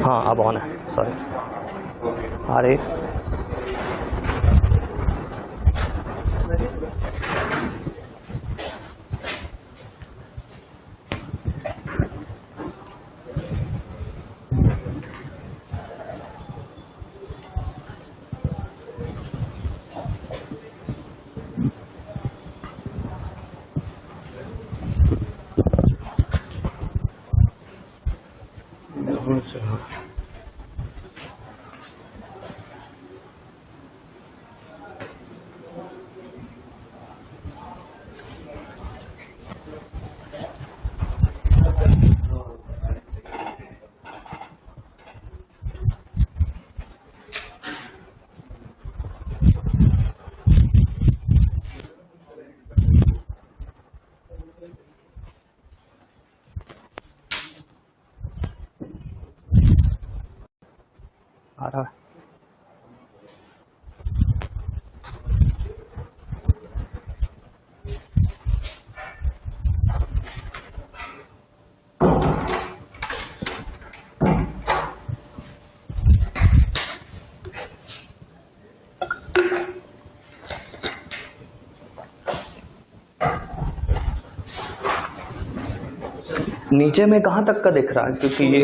हाँ अब ऑन है, सॉरी आ रही। आ रहा है। नीचे में कहाँ तक का दिख रहा है, क्योंकि ये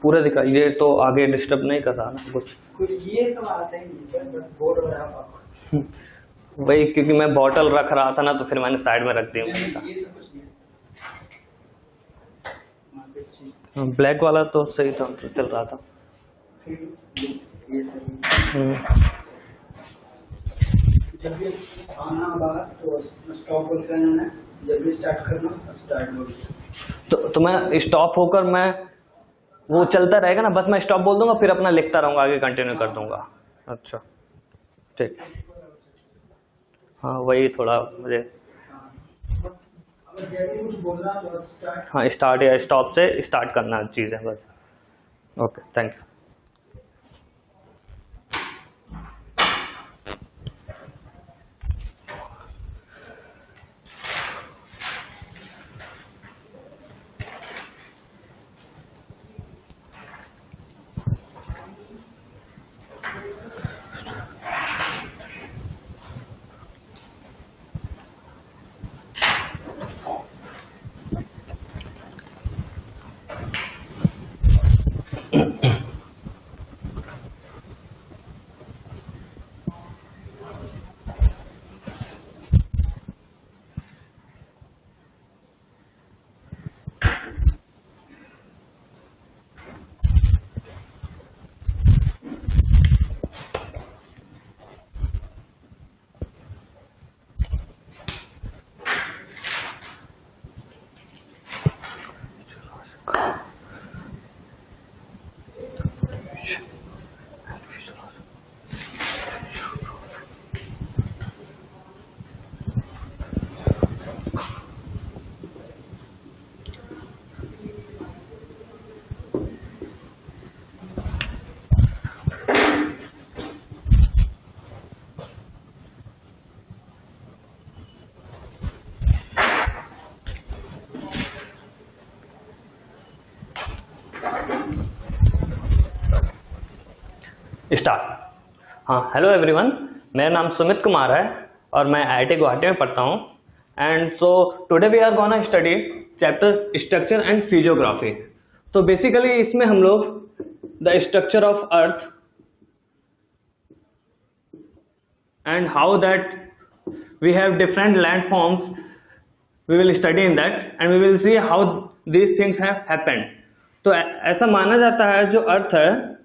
पूरा दिख रहा है, ये तो आगे डिस्टर्ब नहीं कर रहा ना कुछ। ये तो आता ही नहीं, बोर्ड हो रहा वही, क्योंकि मैं बॉटल रख रहा था ना, तो फिर मैंने साइड में रख दी। ब्लैक वाला तो सही था, तो चल रहा था। जब भी आना बाहर तो स्टॉप बोल करना है, जब भी स्टार्ट करना स्टार्ट बोल। तो मैं स्टॉप होकर मैं वो चलता रहेगा ना, बस मैं स्टॉप बोल दूंगा, फिर अपना लिखता रहूंगा, आगे कंटिन्यू कर दूंगा। अच्छा ठीक, हाँ वही थोड़ा मुझे, हाँ स्टार्ट या स्टॉप से स्टार्ट करना चीज़ है बस। Okay thank you. स्टार्ट। हाँ हेलो एवरीवन, मेरा नाम सुमित कुमार है और मैं आईआईटी गुवाहाटी में पढ़ता हूँ। And so today we are gonna study chapter structure and physiography. तो बेसिकली इसमें हम लोग the structure of earth and how that we have different landforms, we will study in that and we will see how these things have happened. तो ऐसा माना जाता है जो अर्थ है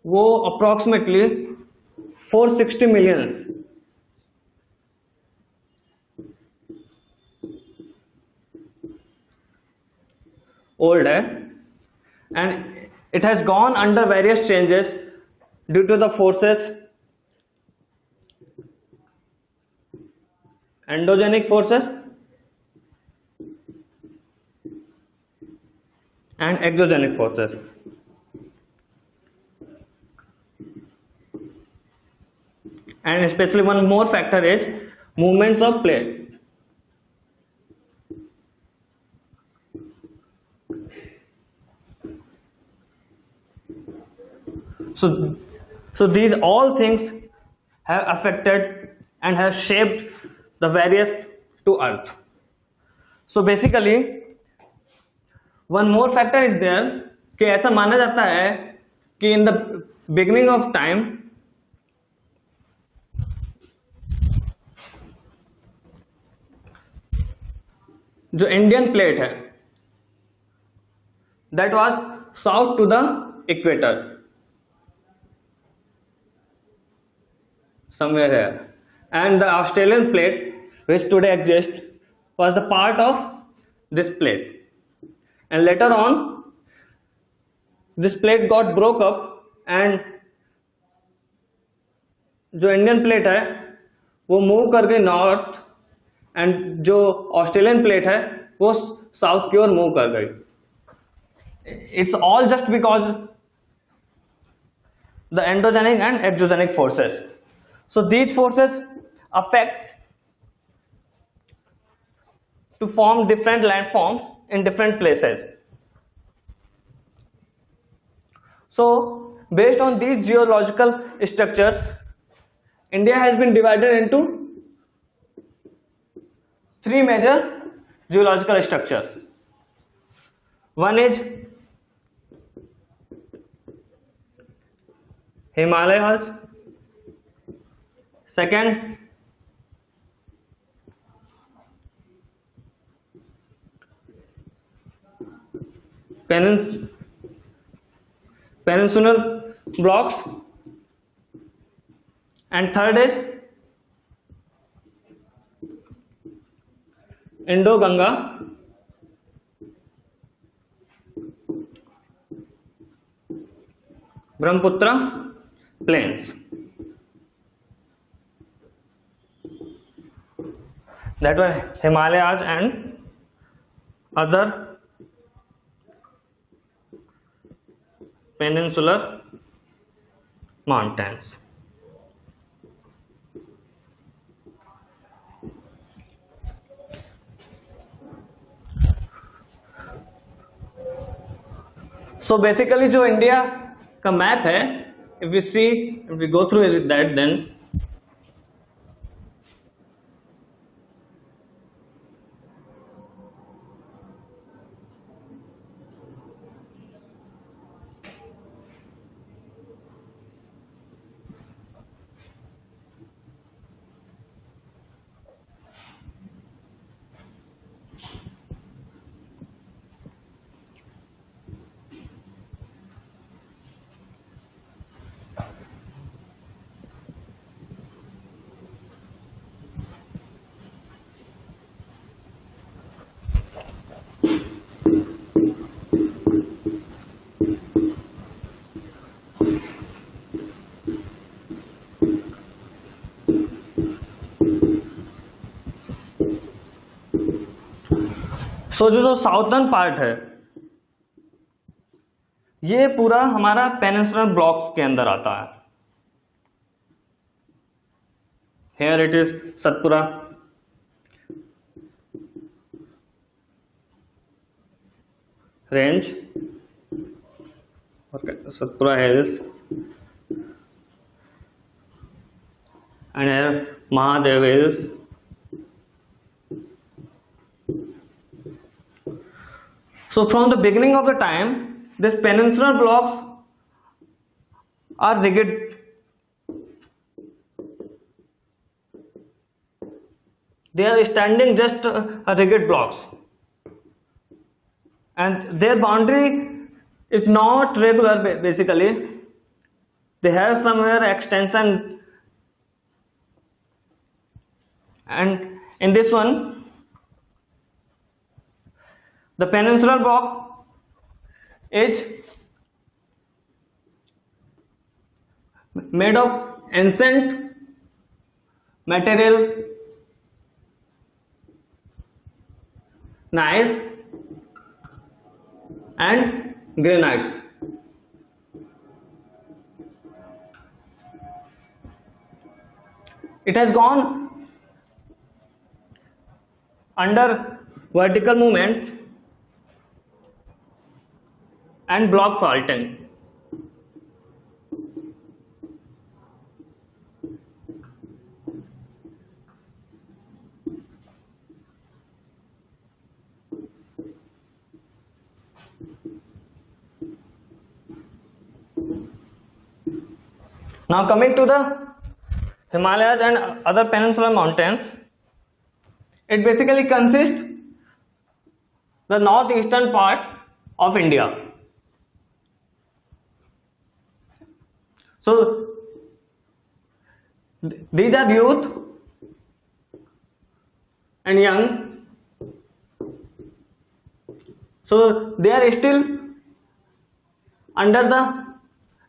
वो अप्रॉक्सीमेटली 460 मिलियन ओल्ड है, and it has gone under various changes due to the forces, endogenic forces and exogenic forces. And especially one more factor is movements of plate. So, so these all things have affected and have shaped the various to Earth. So basically, one more factor is there कि ऐसा माना जाता है कि in the beginning of time जो Indian plate है that was south to the equator, somewhere here, and the Australian plate which today exists was the part of this plate, and later on this plate got broke up and जो Indian plate है वो move कर गई north and जो Australian plate है वो south की ओर move कर गई. It's all just because the endogenic and exogenic forces. So these forces affect to form different landforms in different places. So based on these geological structures, India has been divided into three major geological structures. One is Himalayas, second peninsular blocks, and third is Indo-Ganga Brahmaputra plains. That were Himalayas and other peninsular mountains. So basically जो India का map है, if we go through that, then तो जो southern part है ये पूरा हमारा peninsular blocks के अंदर आता है. Here it is Satpura, range, Satpura hills, and here Mahadev hills. So from the beginning of the time, these peninsular blocks are rigid. They are standing just rigid blocks, and their boundary is not regular. Basically, they have somewhere extension, and in this one, the peninsular block is made of ancient material, gneiss and granites. It has gone under vertical movements and block faulting. Now coming to the Himalayas and other peninsular mountains, it basically consists the northeastern part of India. So these are youth and young, so they are still under the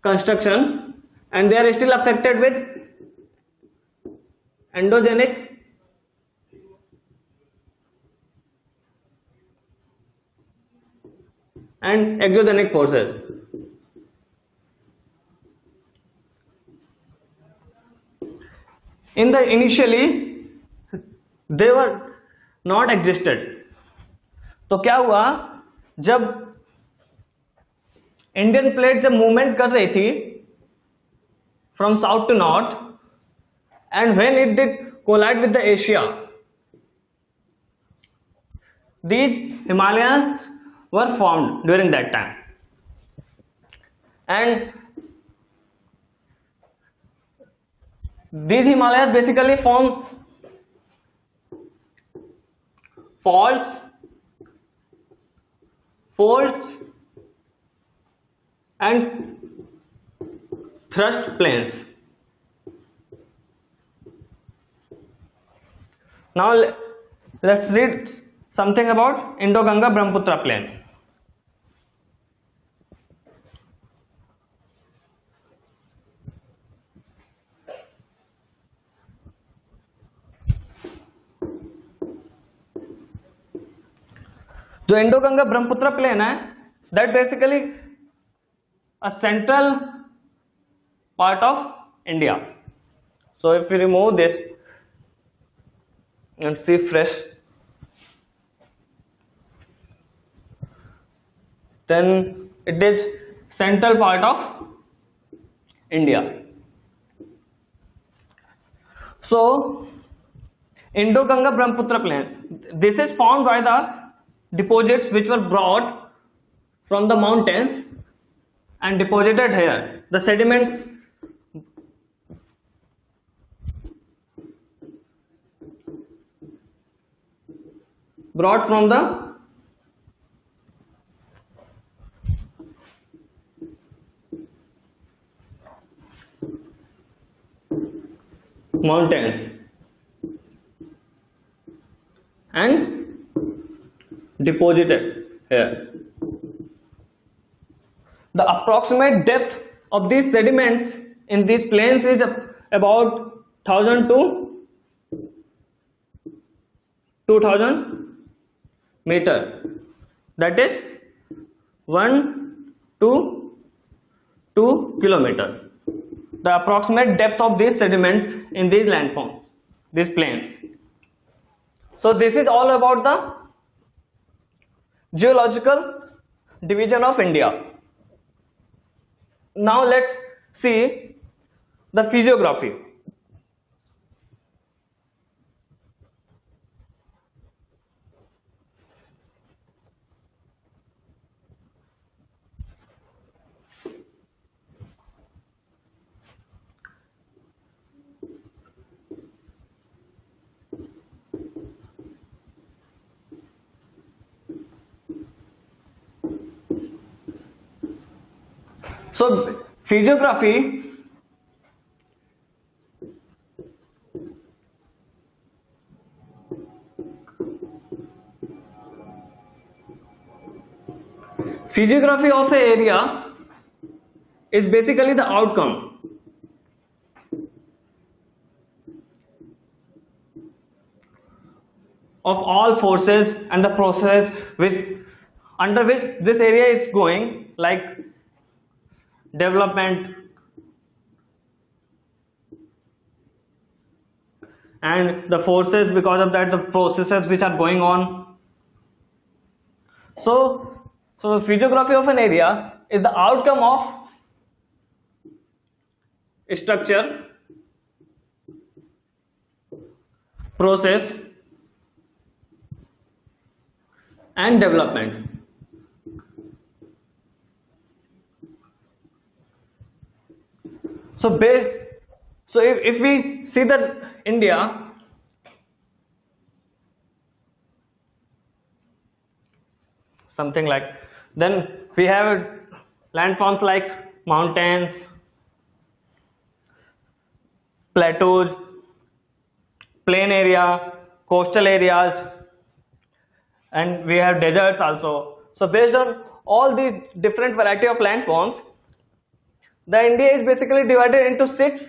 construction and they are still affected with endogenic and exogenic forces. In the initially they were not existed. तो क्या हुआ, जब Indian plate जब movement कर रही थी from south to north and when it did collide with the Asia, these Himalayas were formed during that time, and these Himalayas basically form faults, folds and thrust plains. Now let's read something about Indo-Ganga Brahmaputra plain. जो इंडो-गंगा Brahmaputra plane है, that basically a central part of India. So if we remove this and see fresh, then it is central part of India. So Indo-Ganga Brahmaputra plain, this is formed by the deposits which were brought from the mountains and deposited here. The sediments brought from the mountains and deposited here. The approximate depth of these sediments in these plains is about 1000 to 2000 meter. That is 1 to 2 kilometers. The approximate depth of these sediments in these landforms, these plains. So this is all about the geological division of India. Now let's see the physiography. So physiography of an area is basically the outcome of all forces and the process under which this area is going, like development and the forces, because of that the processes which are going on. So the physiography of an area is the outcome of structure, process and development. So if we see that India, something like, then we have landforms like mountains, plateaus, plain area, coastal areas, and we have deserts also. So based on all these different variety of landforms, the India is basically divided into 6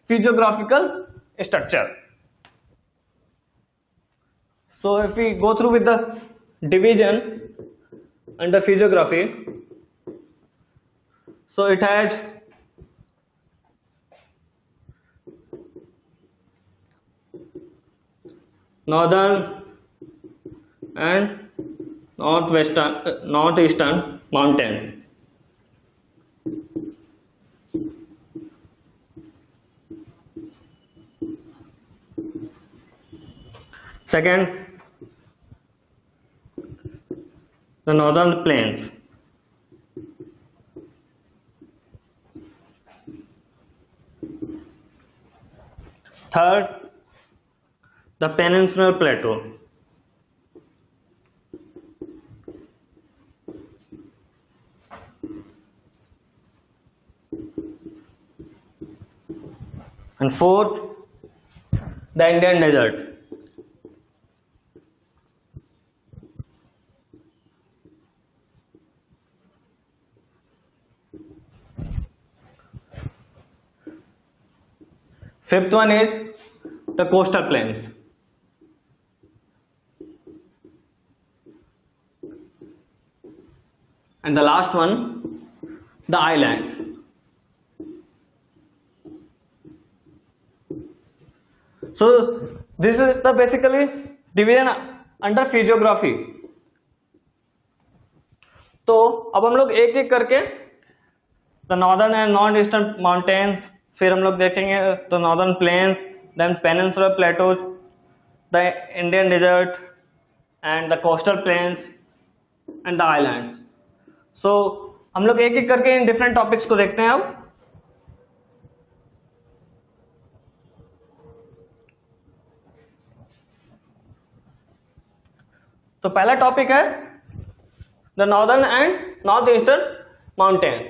physiographical structure. So if we go through with the division under physiography, so it has northern and northeastern mountains. Second, the northern plains. Third, the peninsular plateau. And fourth, the Indian desert. Fifth one is the coastal plains. And the last one, the islands. So this is the basically division under physiography. तो अब हम लोग एक एक करके the northern and northeastern mountains, फिर हम लोग देखेंगे the northern plains, then peninsular plateaus, the Indian desert, and the coastal plains and the islands. So हम लोग एक एक करके इन डिफरेंट टॉपिक्स को देखते हैं अब. तो पहला टॉपिक है the northern and north eastern mountain.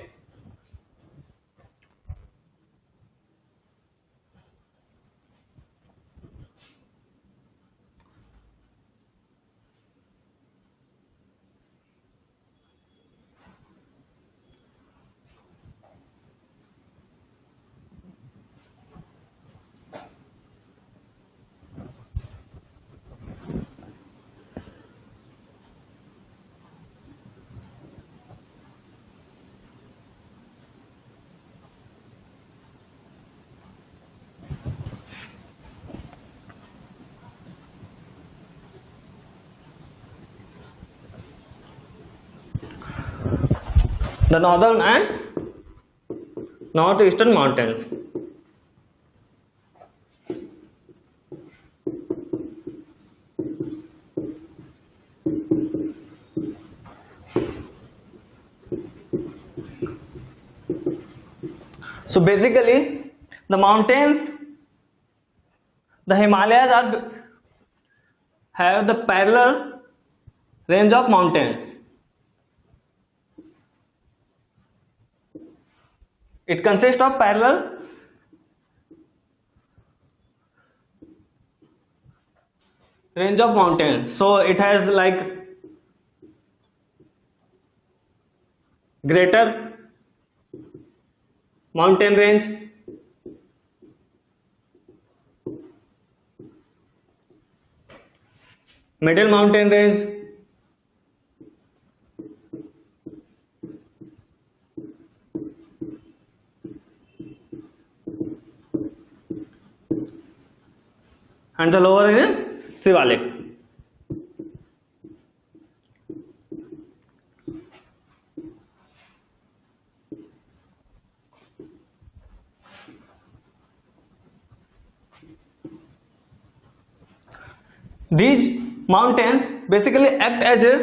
The northern and northeastern mountains. So basically, the mountains, the Himalayas have the parallel range of mountains. It consists of parallel range of mountains. So it has like greater mountain range, middle mountain range, and the lower is Shivalik. These mountains basically act as a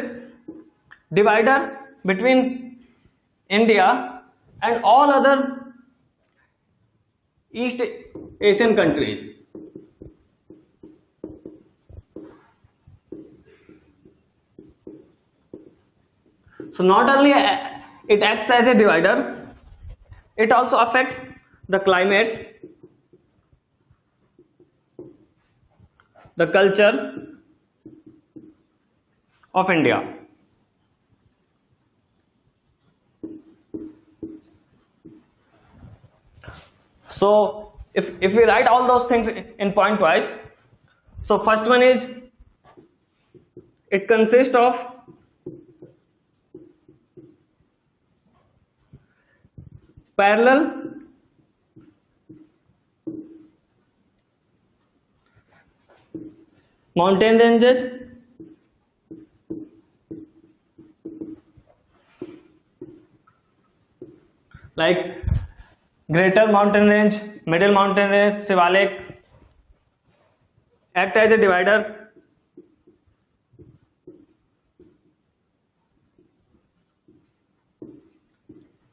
divider between India and all other East Asian countries. So not only it acts as a divider, it also affects the climate, the culture of India. So if we write all those things in point wise, so first one is it consists of parallel mountain ranges like Greater Mountain Range, Middle Mountain Range, Shivalik act as a divider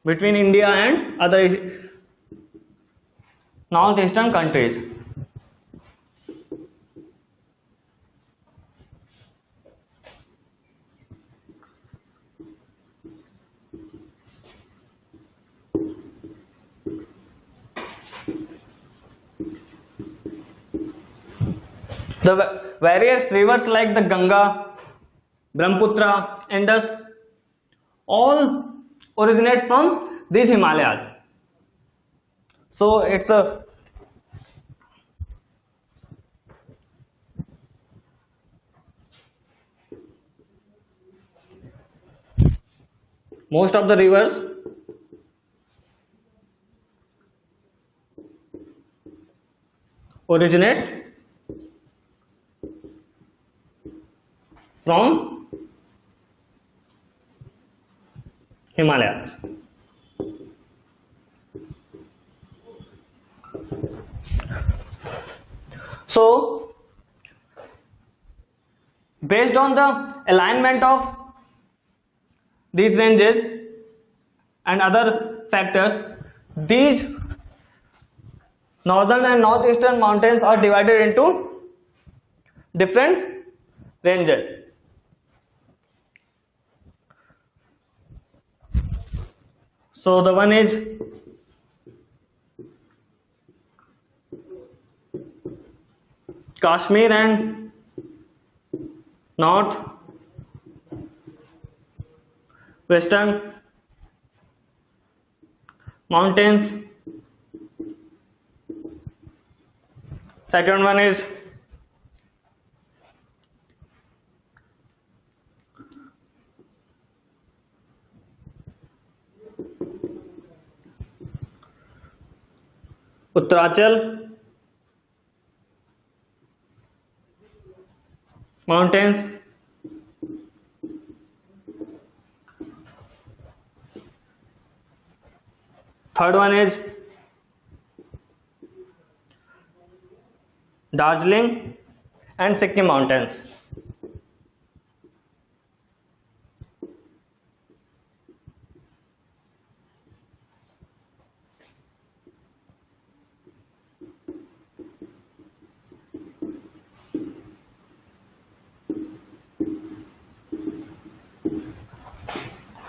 between India and other northeastern countries. The various rivers like the Ganga, Brahmaputra, Indus all originate from these Himalayas. So it's a most of the rivers originate from Himalayas. So based on the alignment of these ranges and other factors, these northern and northeastern mountains are divided into different ranges. So the one is Kashmir and North Western mountains. Second one is Uttarachal mountains. Third one is Darjeeling and Sikkim mountains.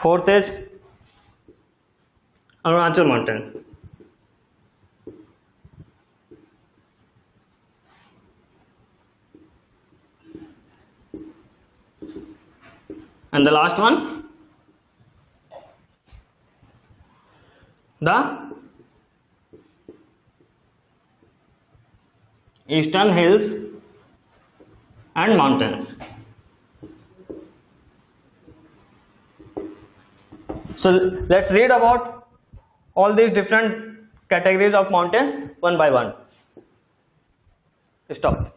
Fourth is Arunachal mountain. And the last one, the eastern hills and mountains. So let's read about all these different categories of mountains one by one. Stop.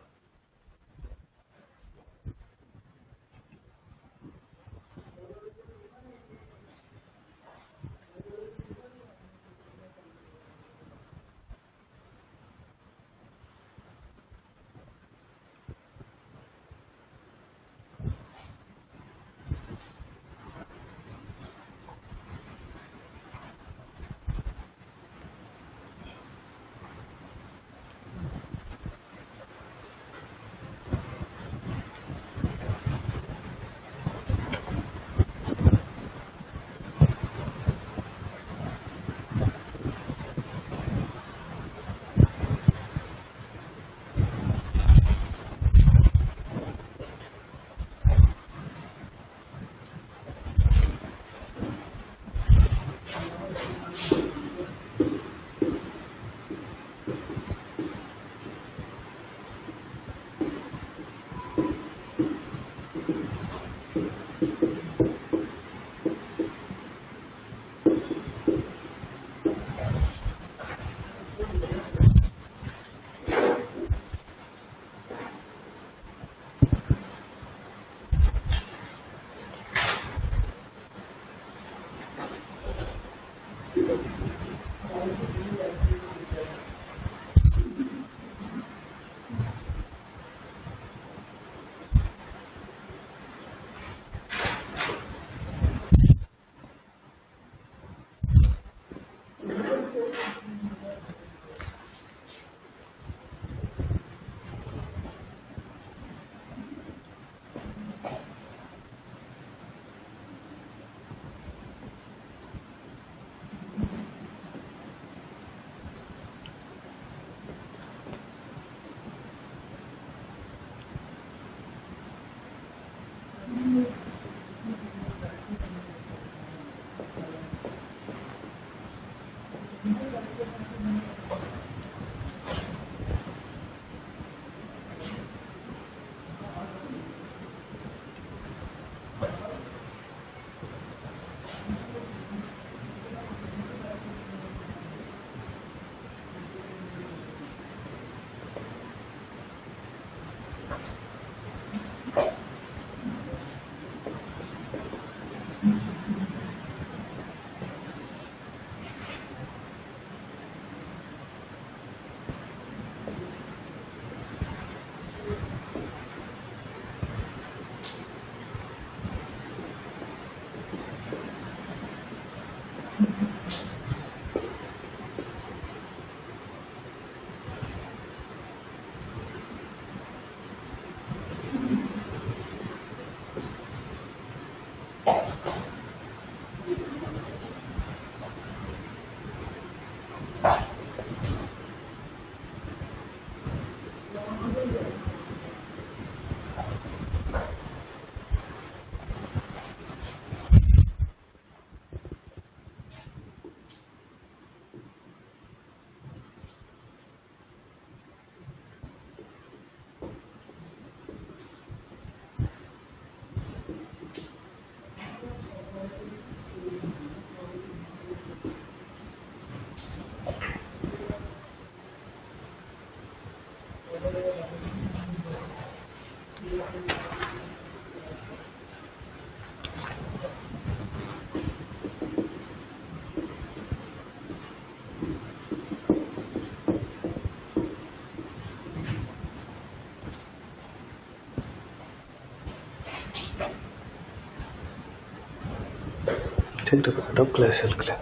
Take the bucket of glacial clay.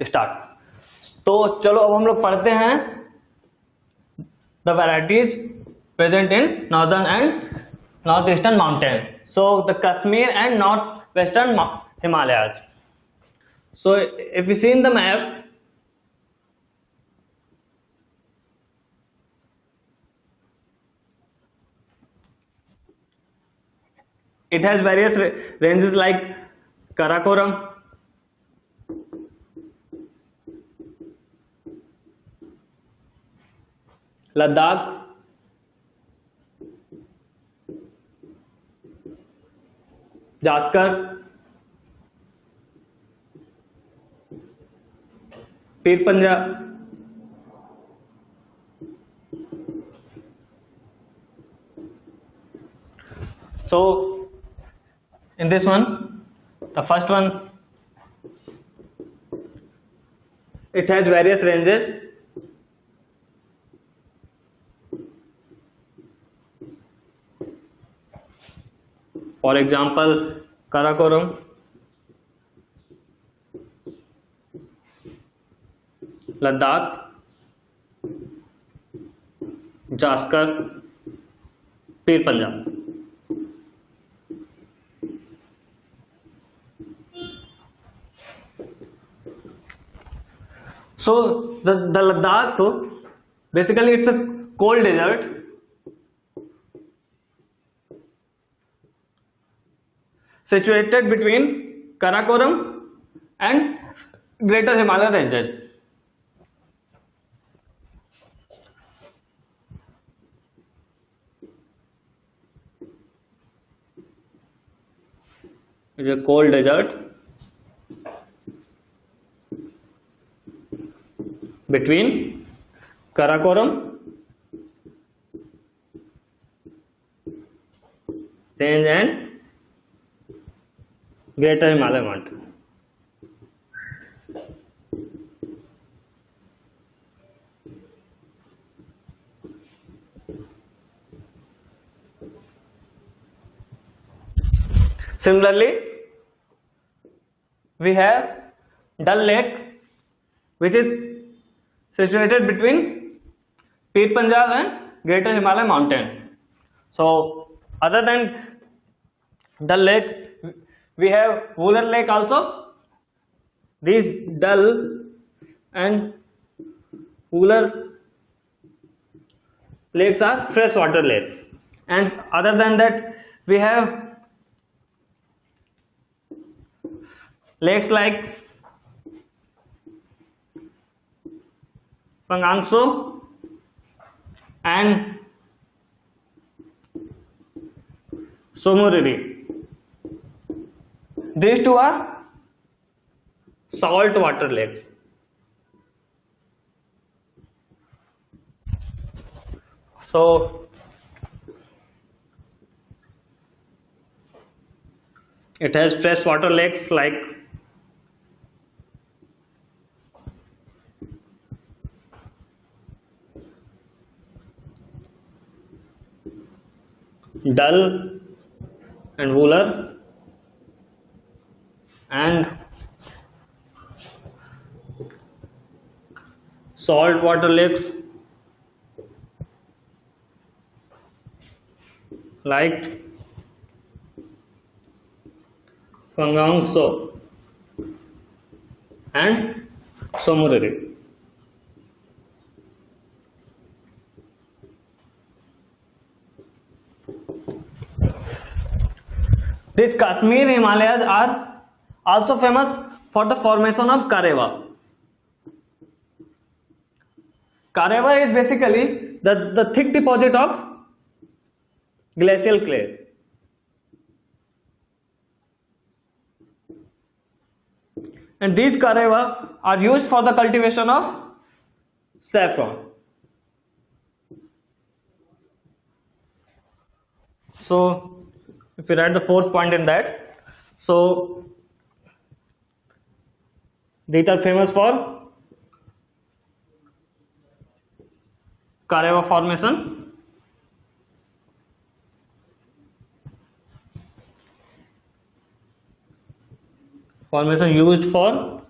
Start. तो चलो अब हम लोग पढ़ते हैं the varieties present in northern and north eastern mountain, so the Kashmir and north western Himalayas. So if you see in the map, it has various ranges like Karakoram, Ladakh, Zanskar, Pir Punjab, so in this one, the first one, it has various ranges. For example, Karakoram, Ladakh, Zanskar, Pir Punjab. So the Ladakh, basically it's a cold desert situated between Karakoram and Greater Himalaya ranges. It's a cold desert between Karakoram range and Greater Himalaya mountain. Similarly, we have Dal Lake, which is situated between Pir Panjab and Greater Himalaya mountain. So other than Dal Lake, we have Wooler Lake also. These Dal and Wooler lakes are freshwater lakes, and other than that, we have lakes like Pangangso and Somoriri. These two are salt water lakes. So it has freshwater lakes like Dal and Wooler and salt water lakes like Pangong So and Somurari. These Kashmir Himalayas are also famous for the formation of Kareva. Kareva is basically the thick deposit of glacial clay. And these Kareva are used for the cultivation of saffron. So, if we write the fourth point in that, so these are famous for Kareva formation. Formation used for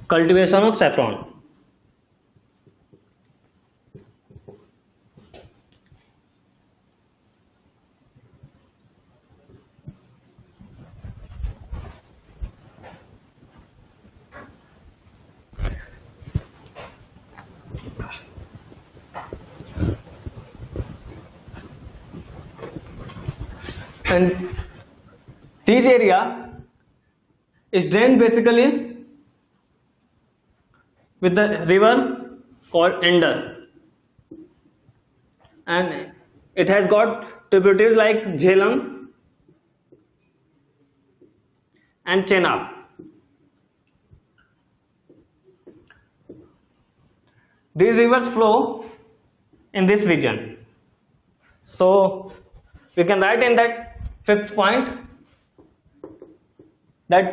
cultivation of saffron. And this area is drained basically with the river called Indus, and it has got tributaries like Jhelum and Chenab. These rivers flow in this region. So we can write in that fifth point that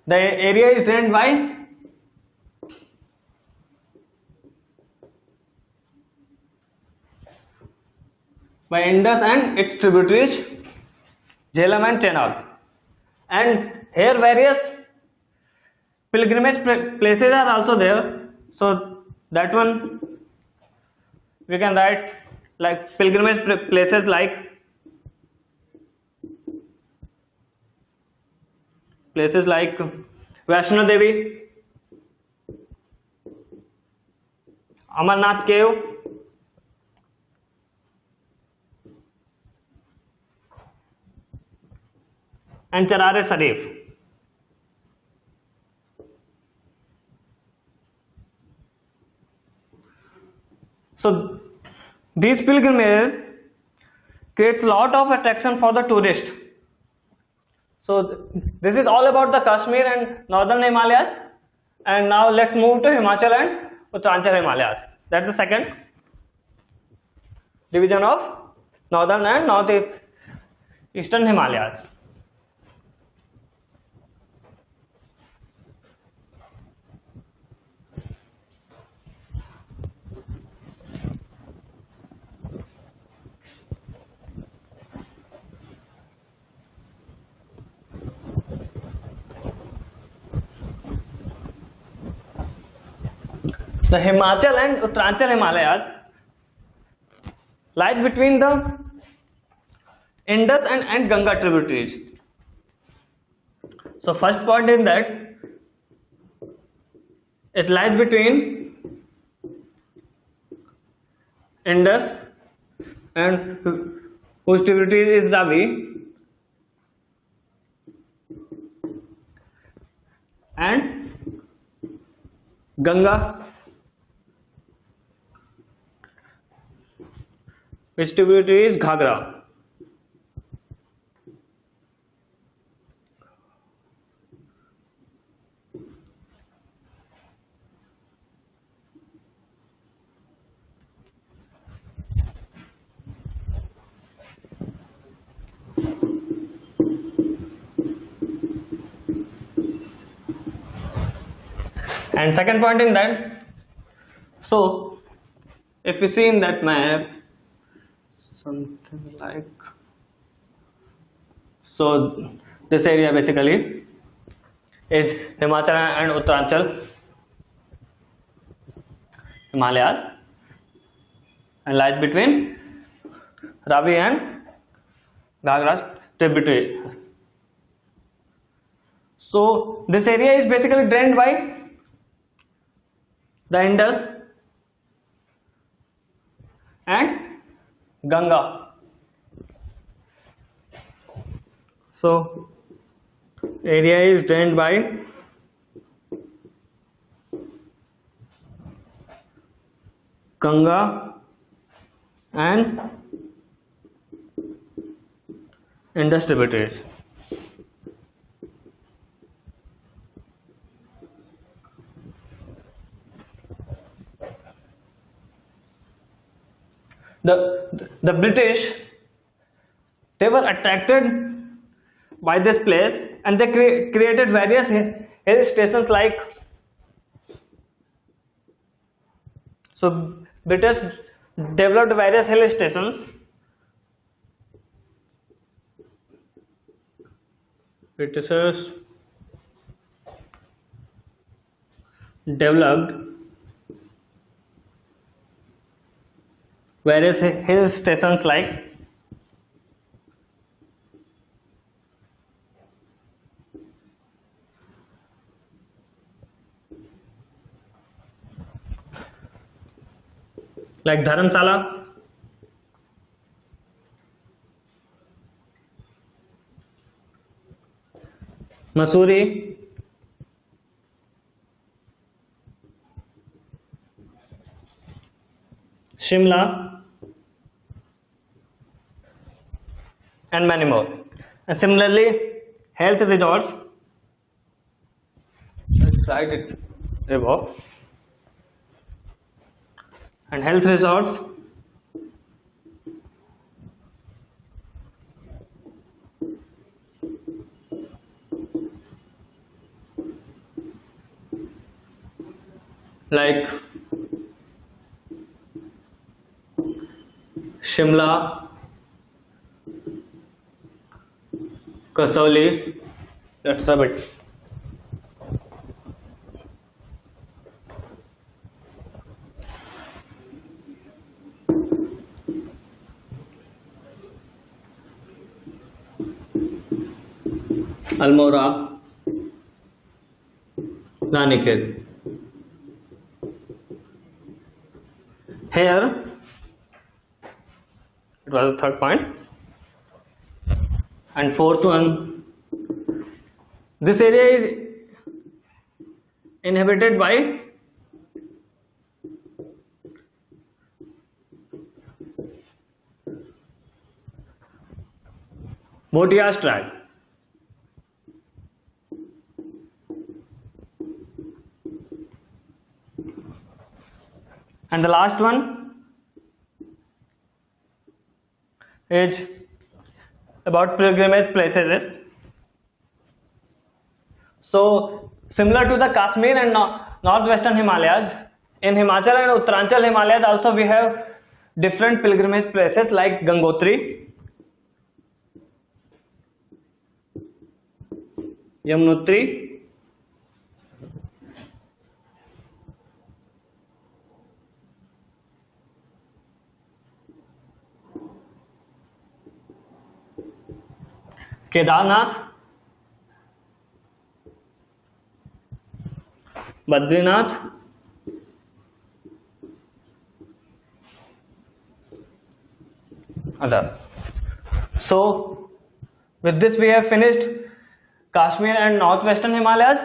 the area is drained by Indus and its tributaries Jhelum and Chenab, and here various pilgrimage places are also there. So that one we can write like pilgrimage places like Vaishno Devi, Amarnath Cave, and Charare Sharif. So these pilgrimages creates a lot of attraction for the tourist. So this is all about the Kashmir and northern Himalayas, and now let's move to Himachal and Uttaranchal Himalayas. That's the second division of northern and northeastern Himalayas. The Himachal and Uttaranchal Himalayas lies between the Indus and Ganga tributaries. So first point is that it lies between Indus and whose tributary is Ravi, and Ganga, which tributary is Ghagra. And second point in that, so if you see in that map, something like, so this area basically is Himachal and Uttaranchal Himalayas, and lies between Ravi and Ghagra's tributary. So this area is basically drained by the Indus and Ganga. So area is drained by Ganga and Indus tributaries. The British, they were attracted by this place, and they created various hill stations like, so British developed various hill stations. Britishers developed various hill stations like Dharamsala, Mussoorie, Shimla, and many more. And similarly, health resorts, let's write it above, and health resorts like Shimla, Kasauli, that's a bit. Almora, Ranikhet. Here, it was the third point. And fourth one, this area is inhabited by Bhotia's tribe. And the last one is about pilgrimage places. So similar to the Kashmir and northwestern Himalayas, in Himachal and Uttaranchal Himalayas also we have different pilgrimage places like Gangotri, Yamunotri, Kedarnath, Badrinath, other. So with this we have finished Kashmir and northwestern Himalayas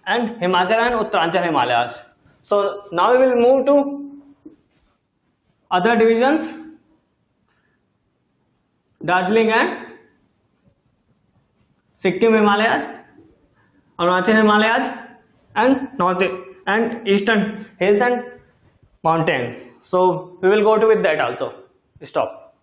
and Himachal and Uttaranchal Himalayas. So now we will move to other divisions, Darjeeling and Sikkim Himalayas, Arunachal Himalayas, and north and eastern hills and mountains. So we will go to with that also. Stop.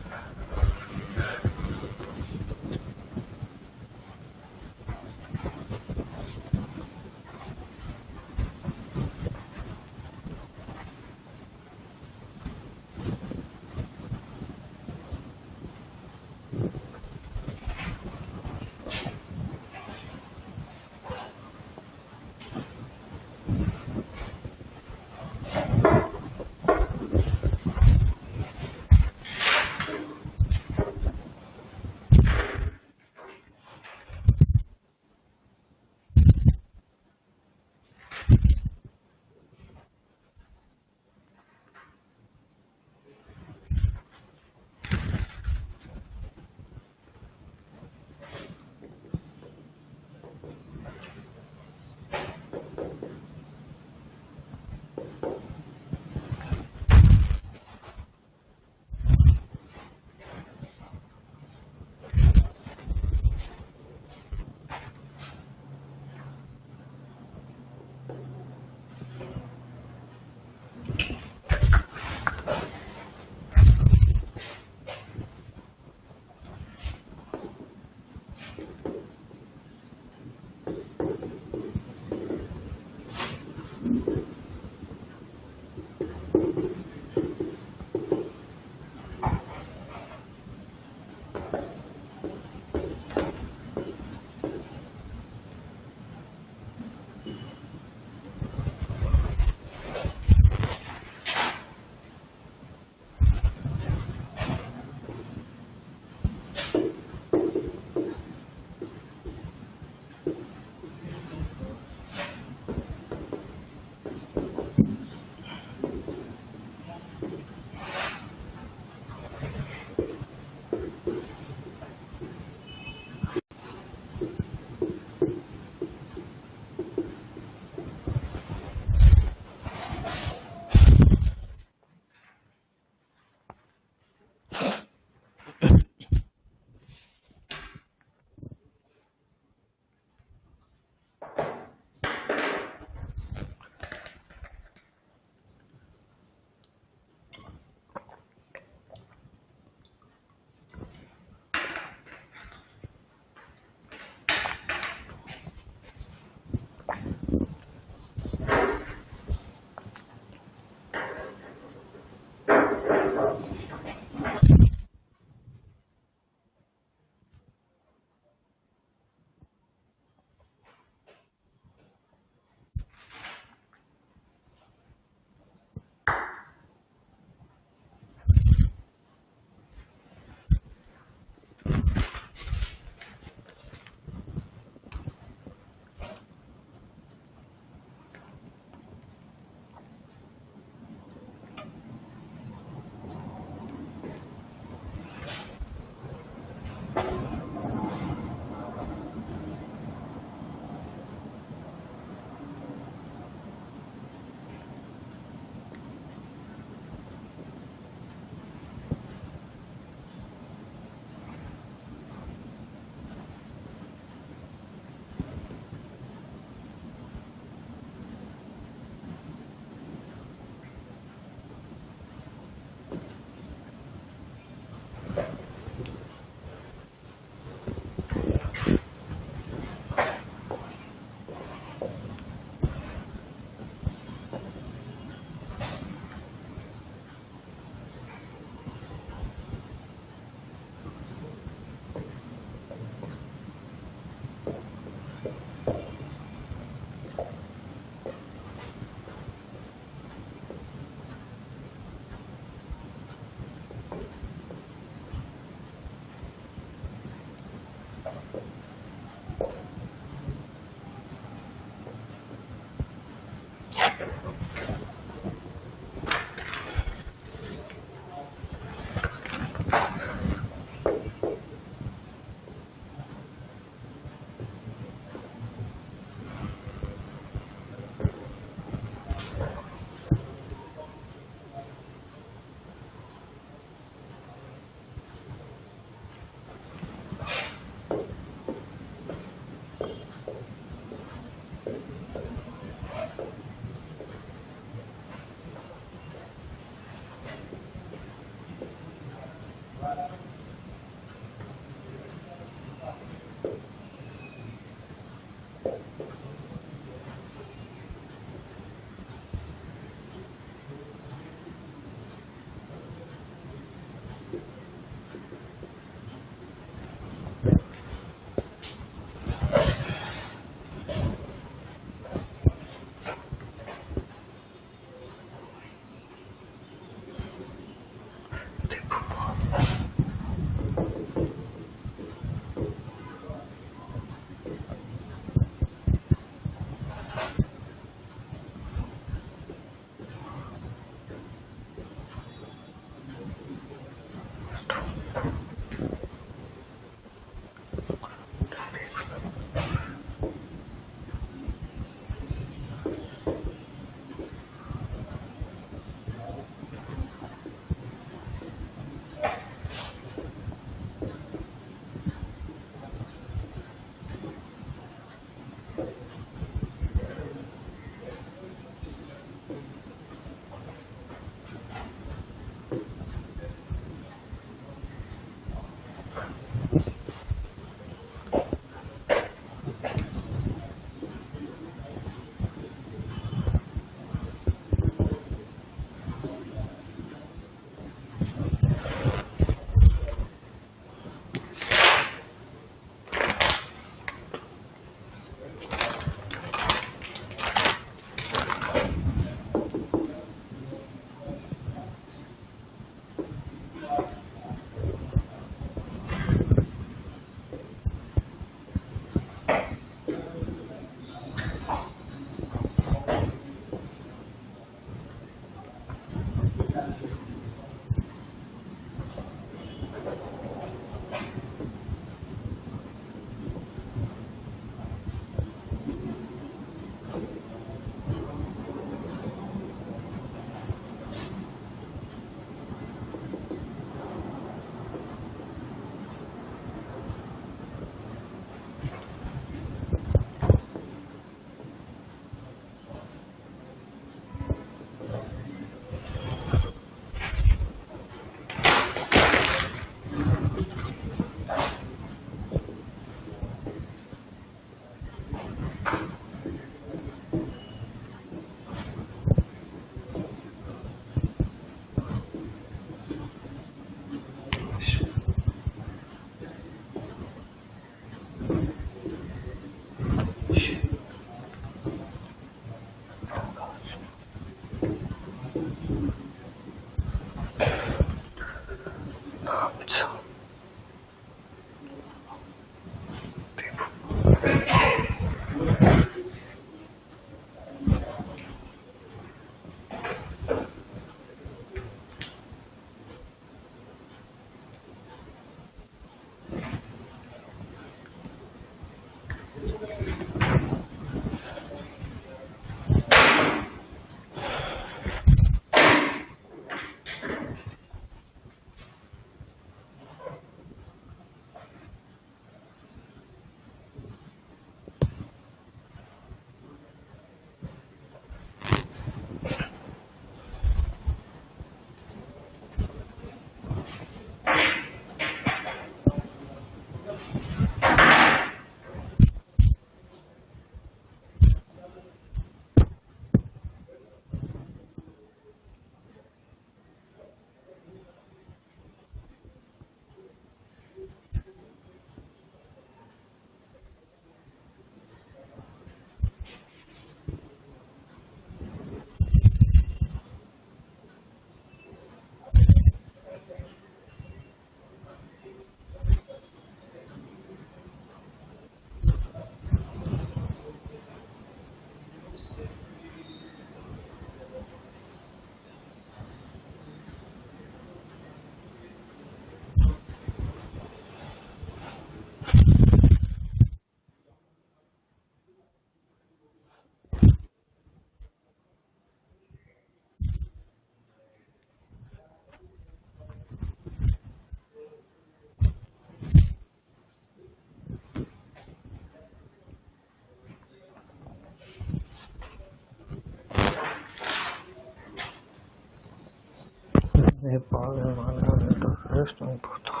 Nepal नहीं पता।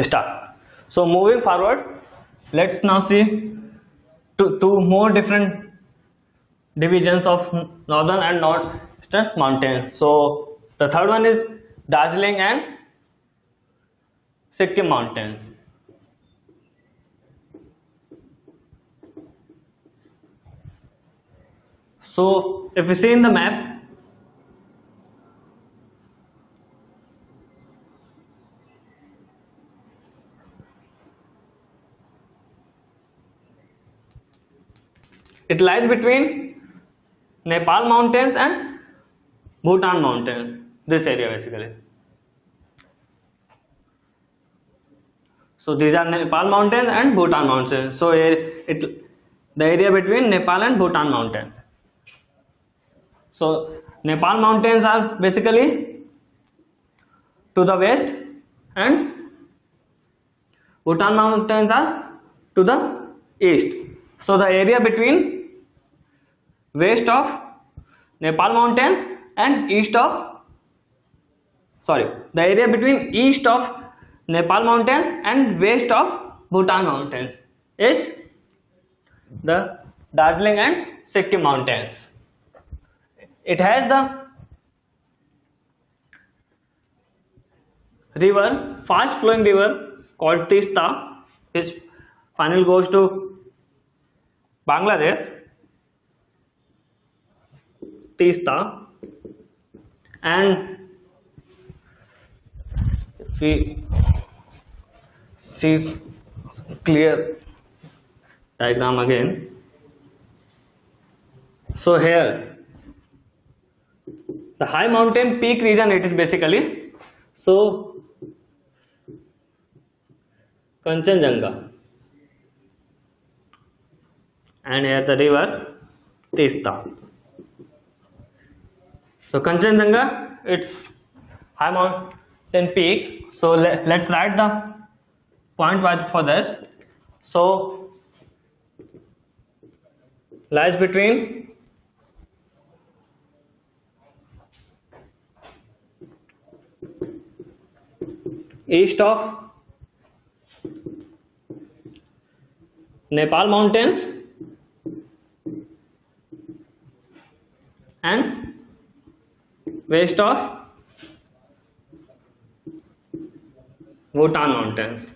Start. So moving forward, let's now see two more different divisions of northern and northeastern mountains. So the third one is Darjeeling and Sikkim mountains. So if we see in the map, it lies between Nepal mountains and Bhutan mountains, this area basically. So these are Nepal mountains and Bhutan mountains. So the area between Nepal and Bhutan mountains. So Nepal mountains are basically to the west and Bhutan mountains are to the east. So the area between west of Nepal mountains and east of the area between east of Nepal mountains and west of Bhutan mountains is the Darjeeling and Sikkim mountains. It has the river, fast flowing river called Tista, which finally goes to Bangladesh. Tista, and if we see clear diagram again, so here the high mountain peak region it is basically, so Kanchenjunga, and here the river Tista. So Kanchenjunga, it's high mountain peak. So let's write the point wise for this. So lies between east of Nepal mountains and west of Bhutan mountains.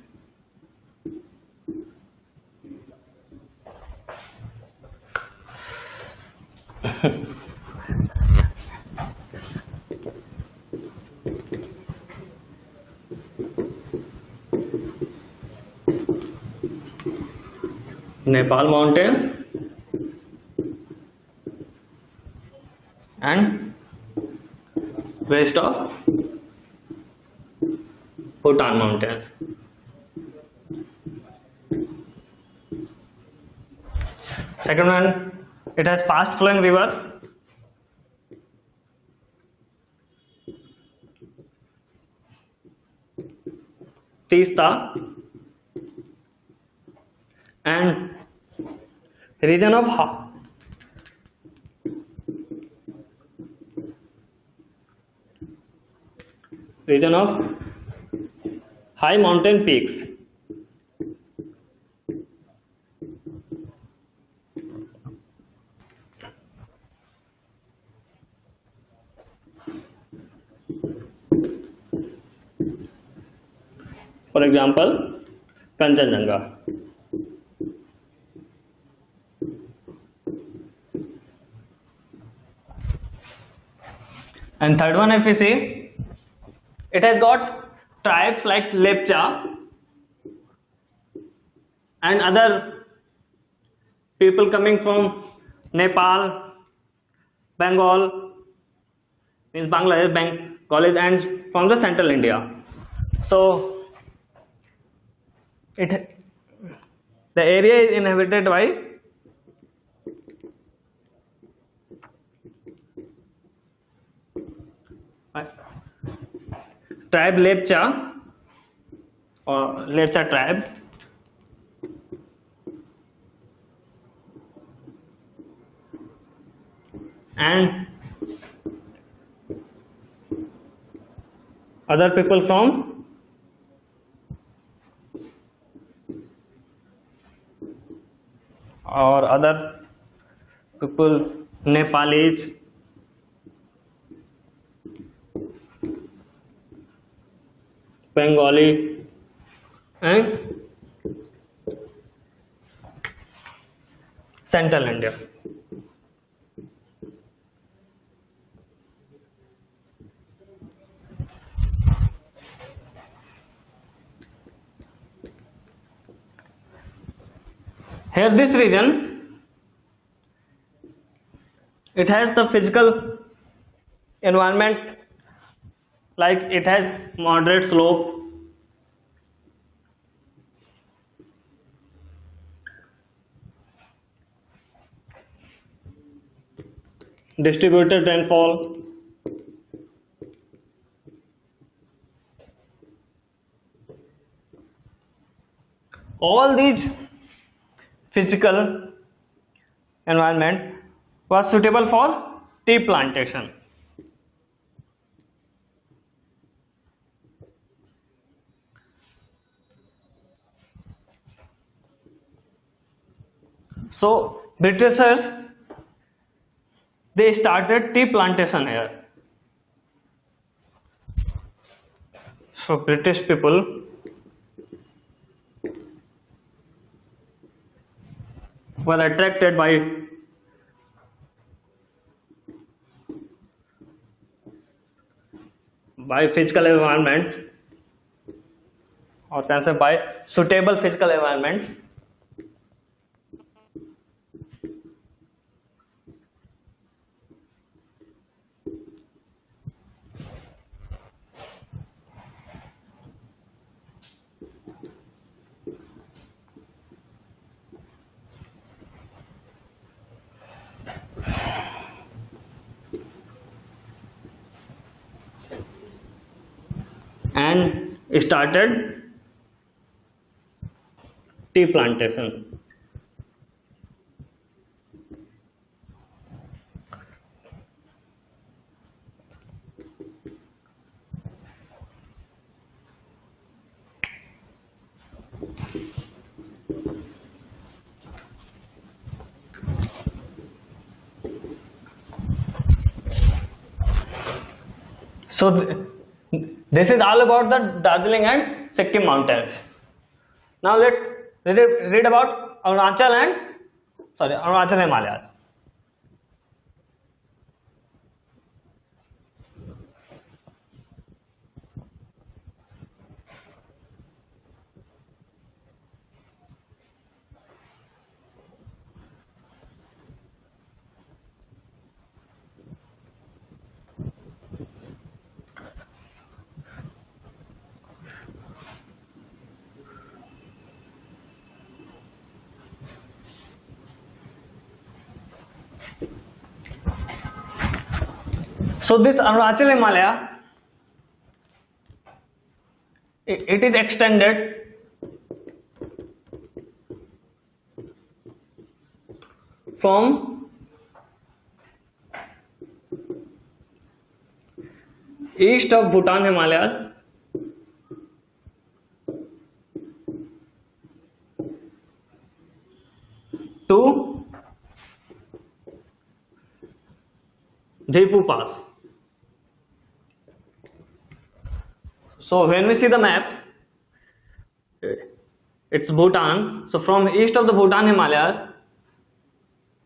Nepal mountains and west of Bhutan mountains. Second one, it has fast flowing rivers. Tista and region of high mountain peaks. For example, Kanchenjunga. And third one, if we see, it has got tribes like Lepcha and other people coming from Nepal, Bengal, means Bangladesh, Bengalis, and from the central India. So the area is inhabited by tribe Lepcha or Lepcha tribe, and other people from Nepalese, Bengali, and central India. Here this region, it has the physical environment like it has moderate slope, distributed rainfall, all these physical environment was suitable for tea plantation. So Britishers, they started tea plantation here. So British people were attracted by physical environment, or can say by suitable physical environment, and started tea plantation. So this is all about the Darjeeling and Sikkim mountains. Now let's read about Arunachal Himalayas. So this Arunachal Himalaya, it is extended from east of Bhutan Himalayas to Dhipu Pass. So when we see the map, it's Bhutan. So from east of the Bhutan Himalayas,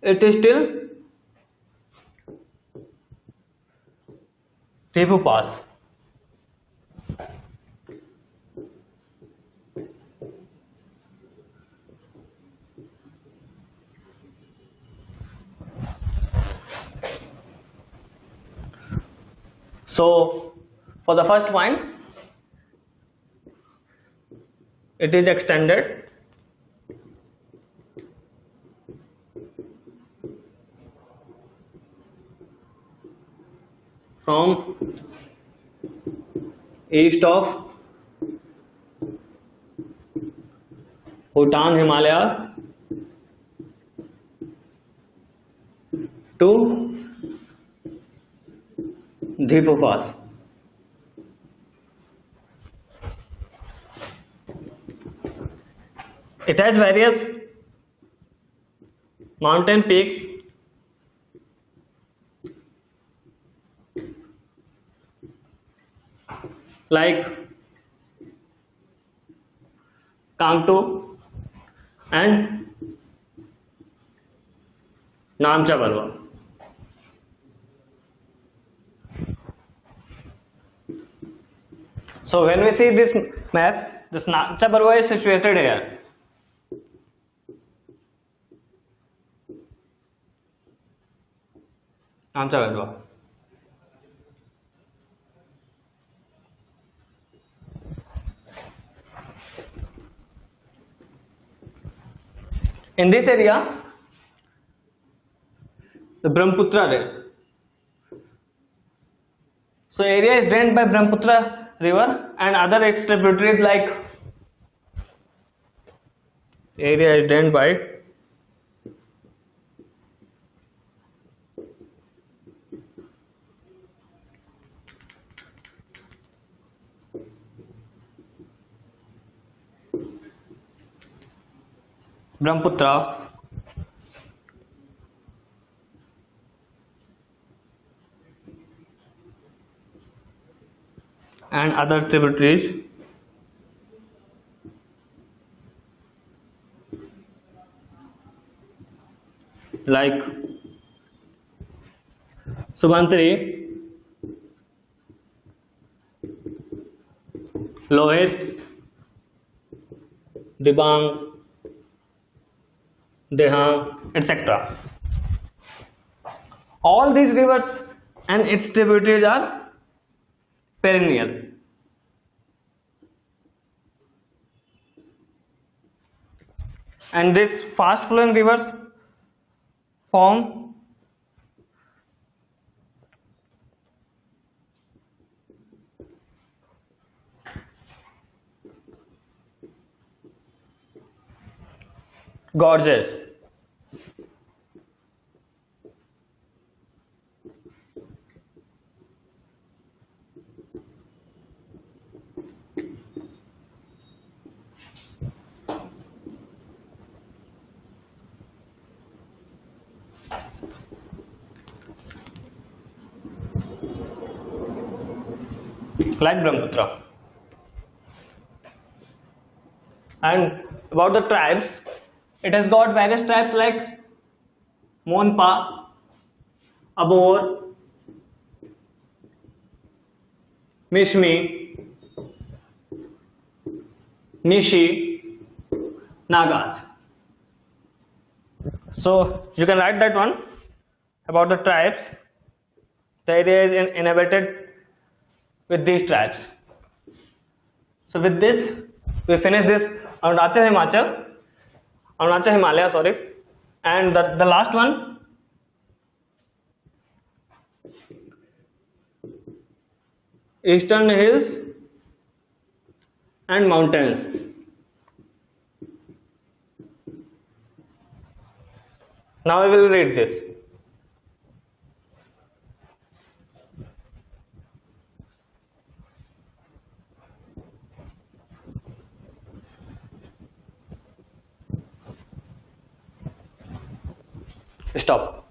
it is till Thifu Pass. So for the first point, it is extended from east of Bhutan Himalaya to Dhipu Pass. It has various mountain peaks like Kangtu and Namcha Barwa. So when we see this map, this Namcha Barwa is situated here. Namcha Barwa. In this area, the Brahmaputra River. So area is drained by Brahmaputra River and other its tributaries like area is drained by Brahmaputra and other tributaries like Subantri, Lohit, Dibang, Dehang, etc. All these rivers and its tributaries are perennial. And these fast flowing rivers form gorges. like Brahmaputra. And about the tribes, it has got various tribes like Monpa, Abor, Mishmi, Nishi, Nagas. So you can write that one about the tribes. The area is inhabited with these tribes. So with this, we finish this Arunachal Himalaya, sorry, and the last one, Eastern Hills and Mountains. Now we will read this. Stop.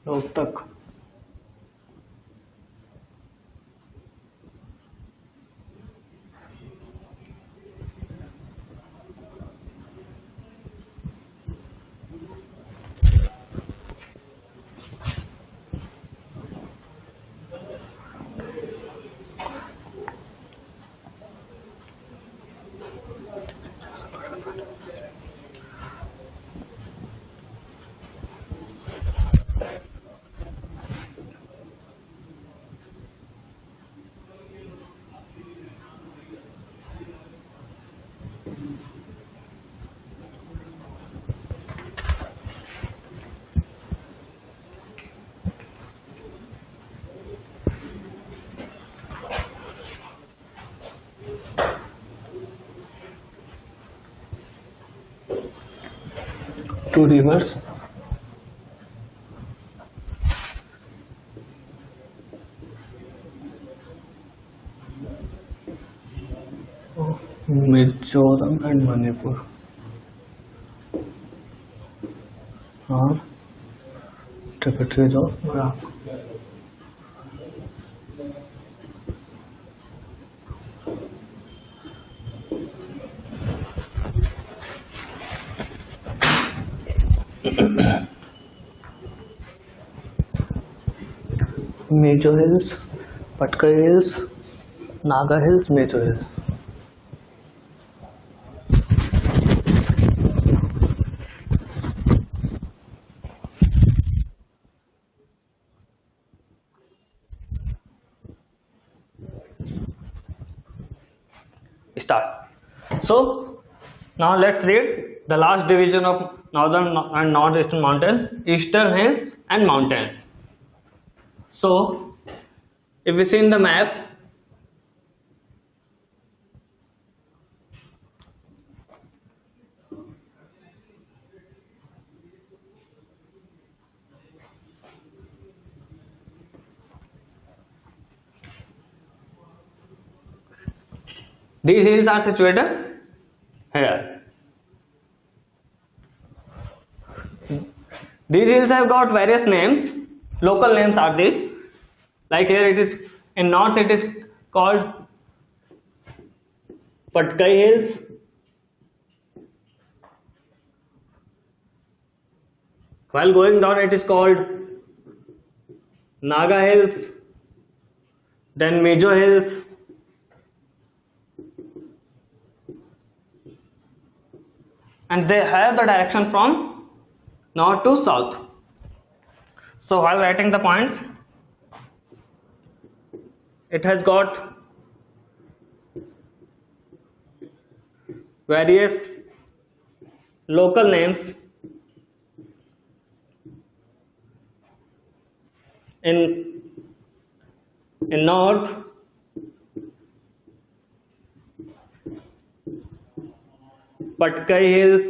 Rohtak, two rivers. Mizoram and Manipur are tributaries of Barak. Mizo Hills, Patkai Hills, Naga Hills, Mizo Hills. Start. So now let's read the last division of northern and northeastern mountains, eastern hills and mountains. So if we see in the map, these hills are situated here. These hills have got various names. Local names are these. Like here it is in north, it is called Patkai Hills. While going down, it is called Naga Hills, then Mizo Hills, and they have the direction from north to south. So while writing the points, it has got various local names in north. Patkai Hills,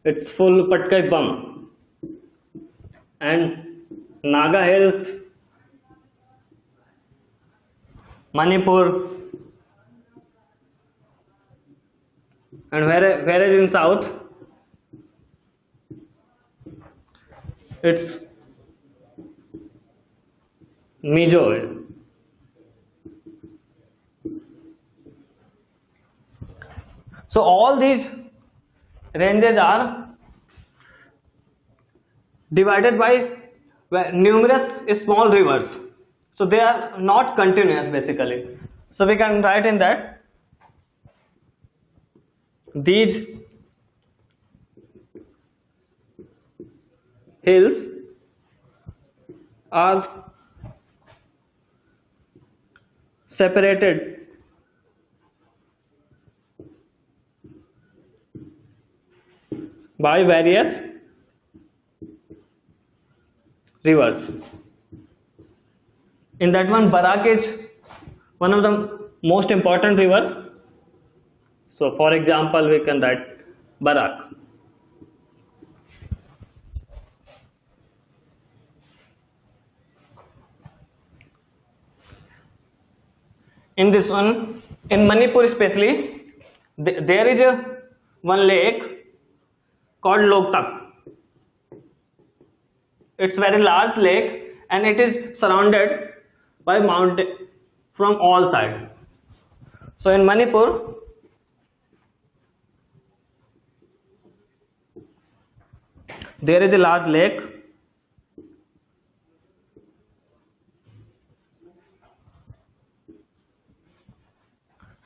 it's full Patkai bum, and Naga Hills, Manipur, and whereas in south it's Mizo. So all these ranges are divided by numerous small rivers. So they are not continuous basically. So we can write in that these hills are separated by various rivers. In that one, Barak is one of the most important river. So for example, we can write Barak. In this one, in Manipur especially, there is one lake called Loktak. It's very large lake and it is surrounded by mountain from all sides. So in Manipur, there is a large lake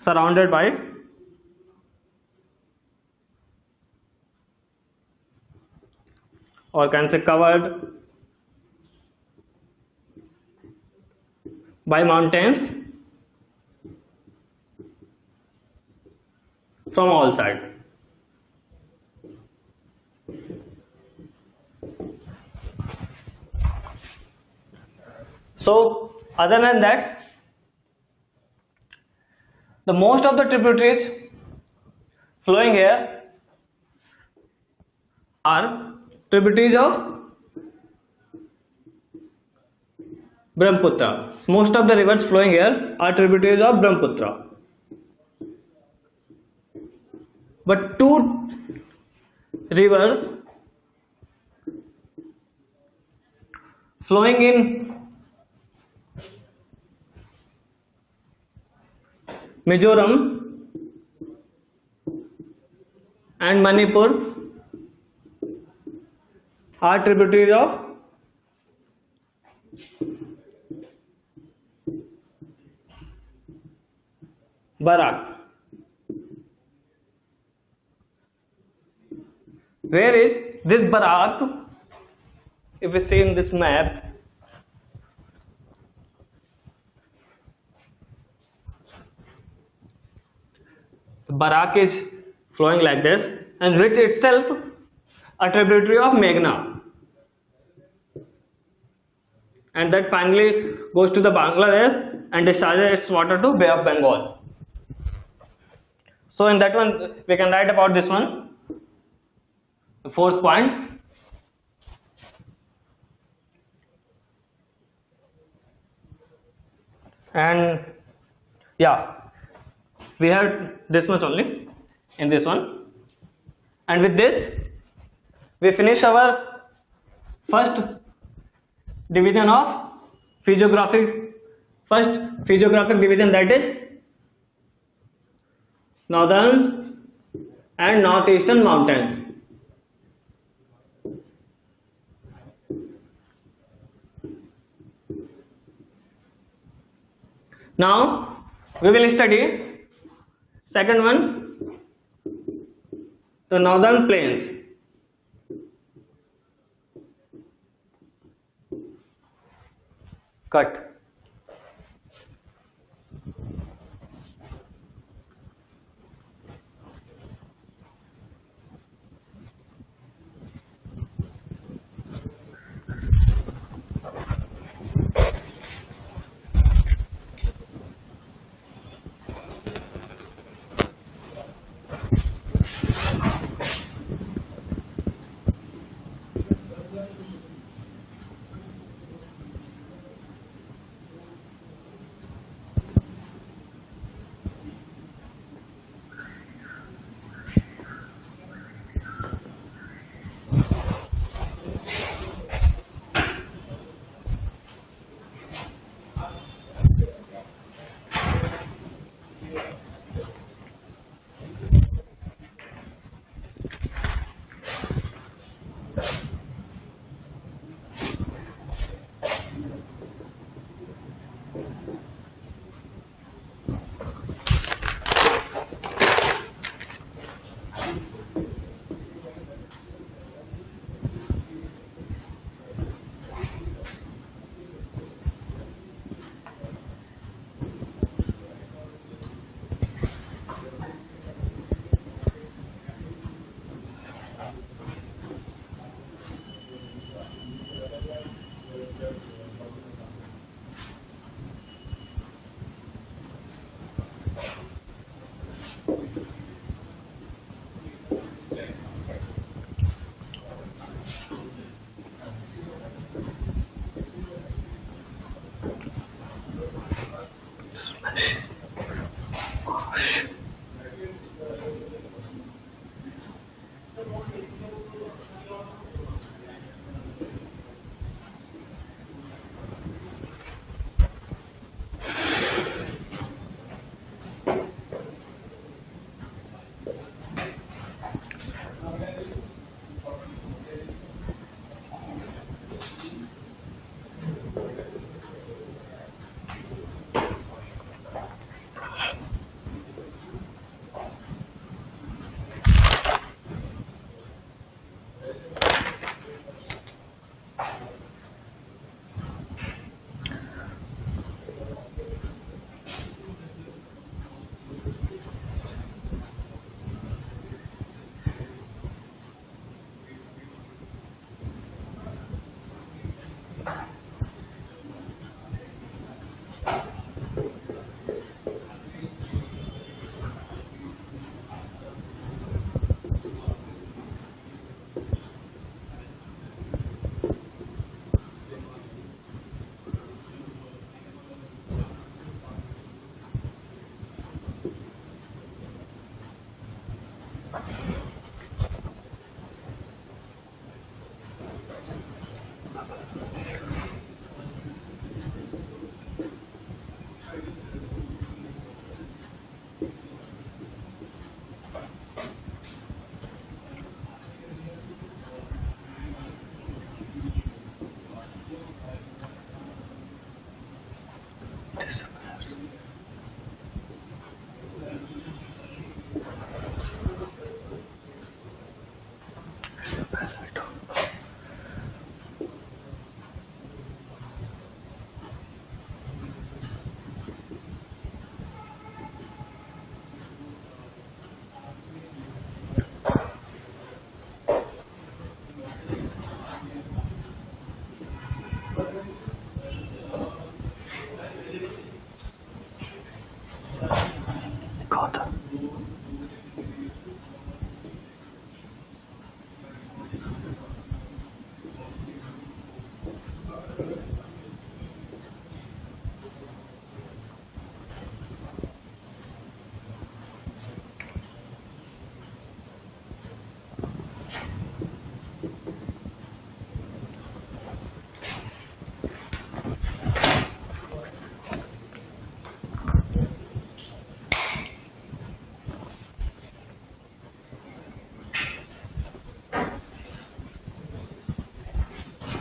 surrounded by or can say covered by mountains from all sides. So other than that, the most of the tributaries flowing here are tributaries of Brahmaputra. Most of the rivers flowing here are tributaries of Brahmaputra. But two rivers flowing in Mizoram and Manipur are tributaries of Barak. Where is this Barak? If we see in this map, Barak is flowing like this, and which itself a tributary of Meghna, and that finally goes to the Bangladesh and discharges its water to Bay of Bengal. So in that one we can write about this one, the fourth point. And yeah, we have this much only in this one, and with this we finish our first division of physiographic division, that is northern and northeastern mountains. Now we will study second one, the northern plains. Cut.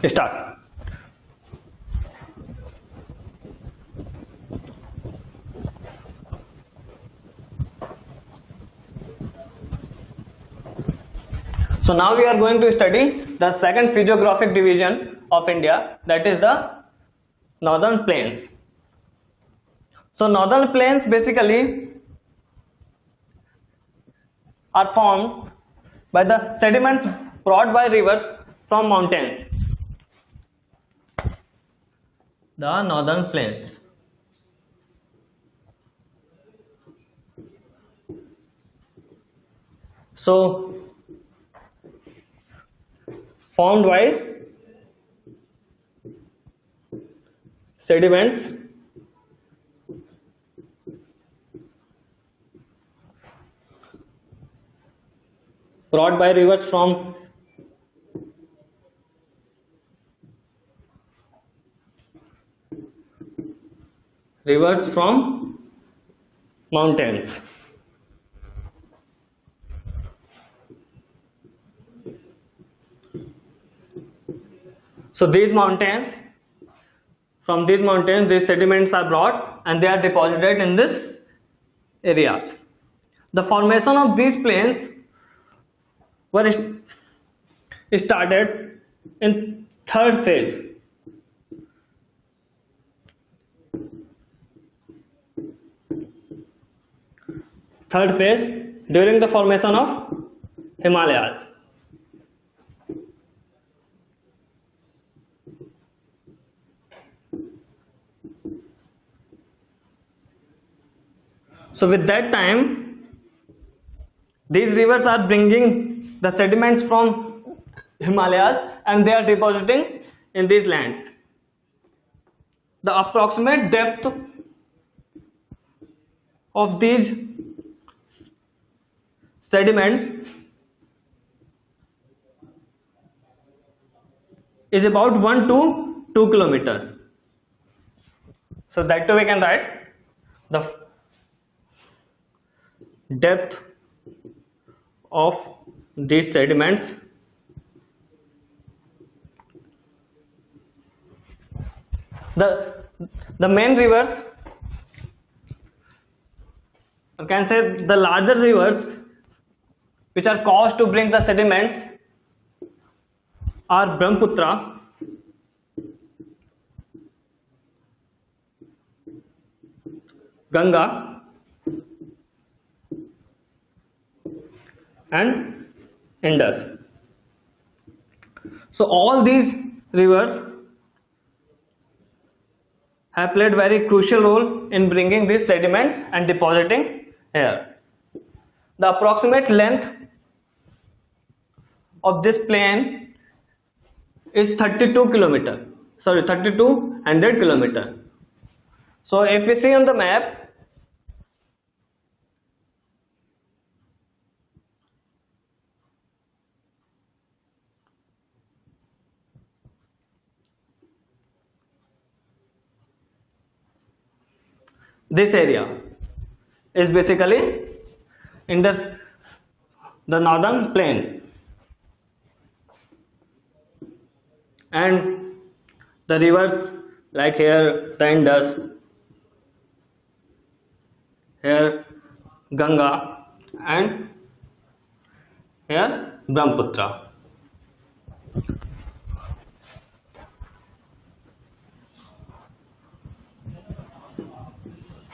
Start. So now we are going to study the second physiographic division of India, that is the northern plains. So northern plains basically are formed by the sediments brought by rivers from mountains. The northern plains. So formed by sediments brought by rivers from mountains. So these mountains, from these mountains, these sediments are brought and they are deposited in this area. The formation of these plains were started in third phase. Third phase during the formation of Himalayas. So with that time, these rivers are bringing the sediments from Himalayas and they are depositing in these lands. The approximate depth of these sediments is about 1 to 2 kilometers. So that too we can write the depth of these sediments the main rivers, you can say the larger rivers which are caused to bring the sediments are Brahmaputra, Ganga and Indus. So all these rivers have played very crucial role in bringing these sediments and depositing here. The approximate length of this plain is 3200 kilometers. So if we see on the map, this area is basically in the northern plain, and the rivers like here the Indus, here Ganga, and here Brahmaputra.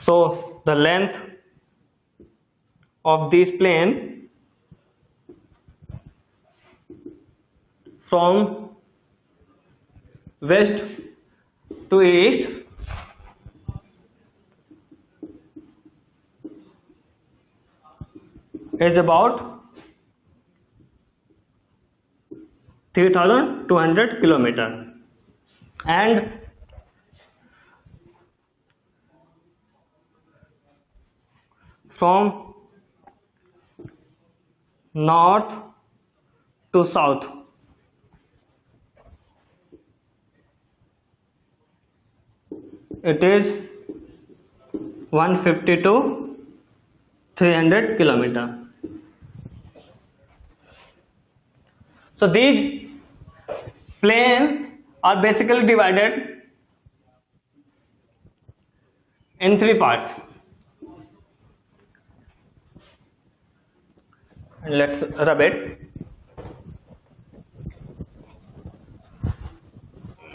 So the length of this plain from west to east is about 3200 kilometers, and from north to south it is 150 to 300 kilometers. So these plains are basically divided in three parts. Let's rub it.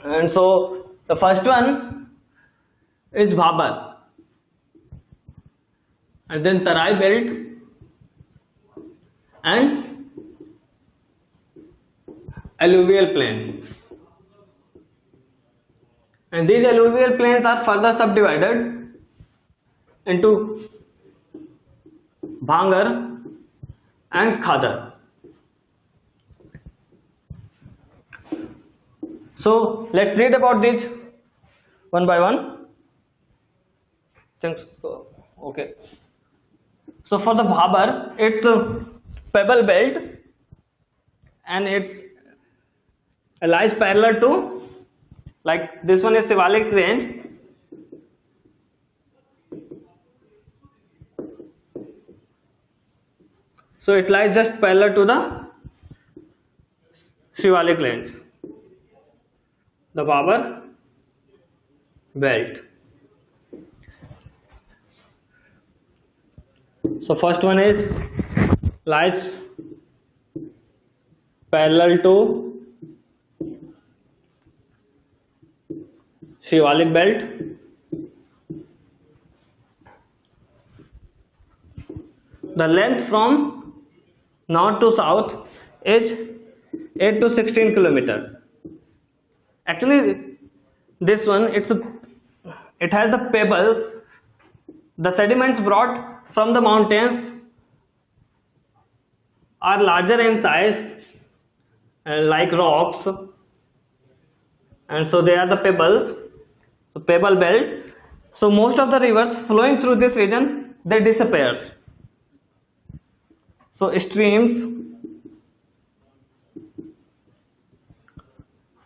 And so the first one is Bhabar, and then Tarai belt and alluvial plain. And these alluvial plains are further subdivided into Bhangar and Khadar. So let's read about these one by one. Okay. So for the Bhabar, it's a pebble belt, and it lies parallel to, like this one is Shivalik range, so it lies just parallel to the Shivalik range, the Bhabar belt. So first one is lies parallel to Shivalik belt. The length from north to south is 8 to 16 kilometers. Actually, this one it has the pebbles, the sediments brought from the mountains are larger in size, like rocks, and so they are the pebbles, so pebble belt. So most of the rivers flowing through this region, they disappear. So streams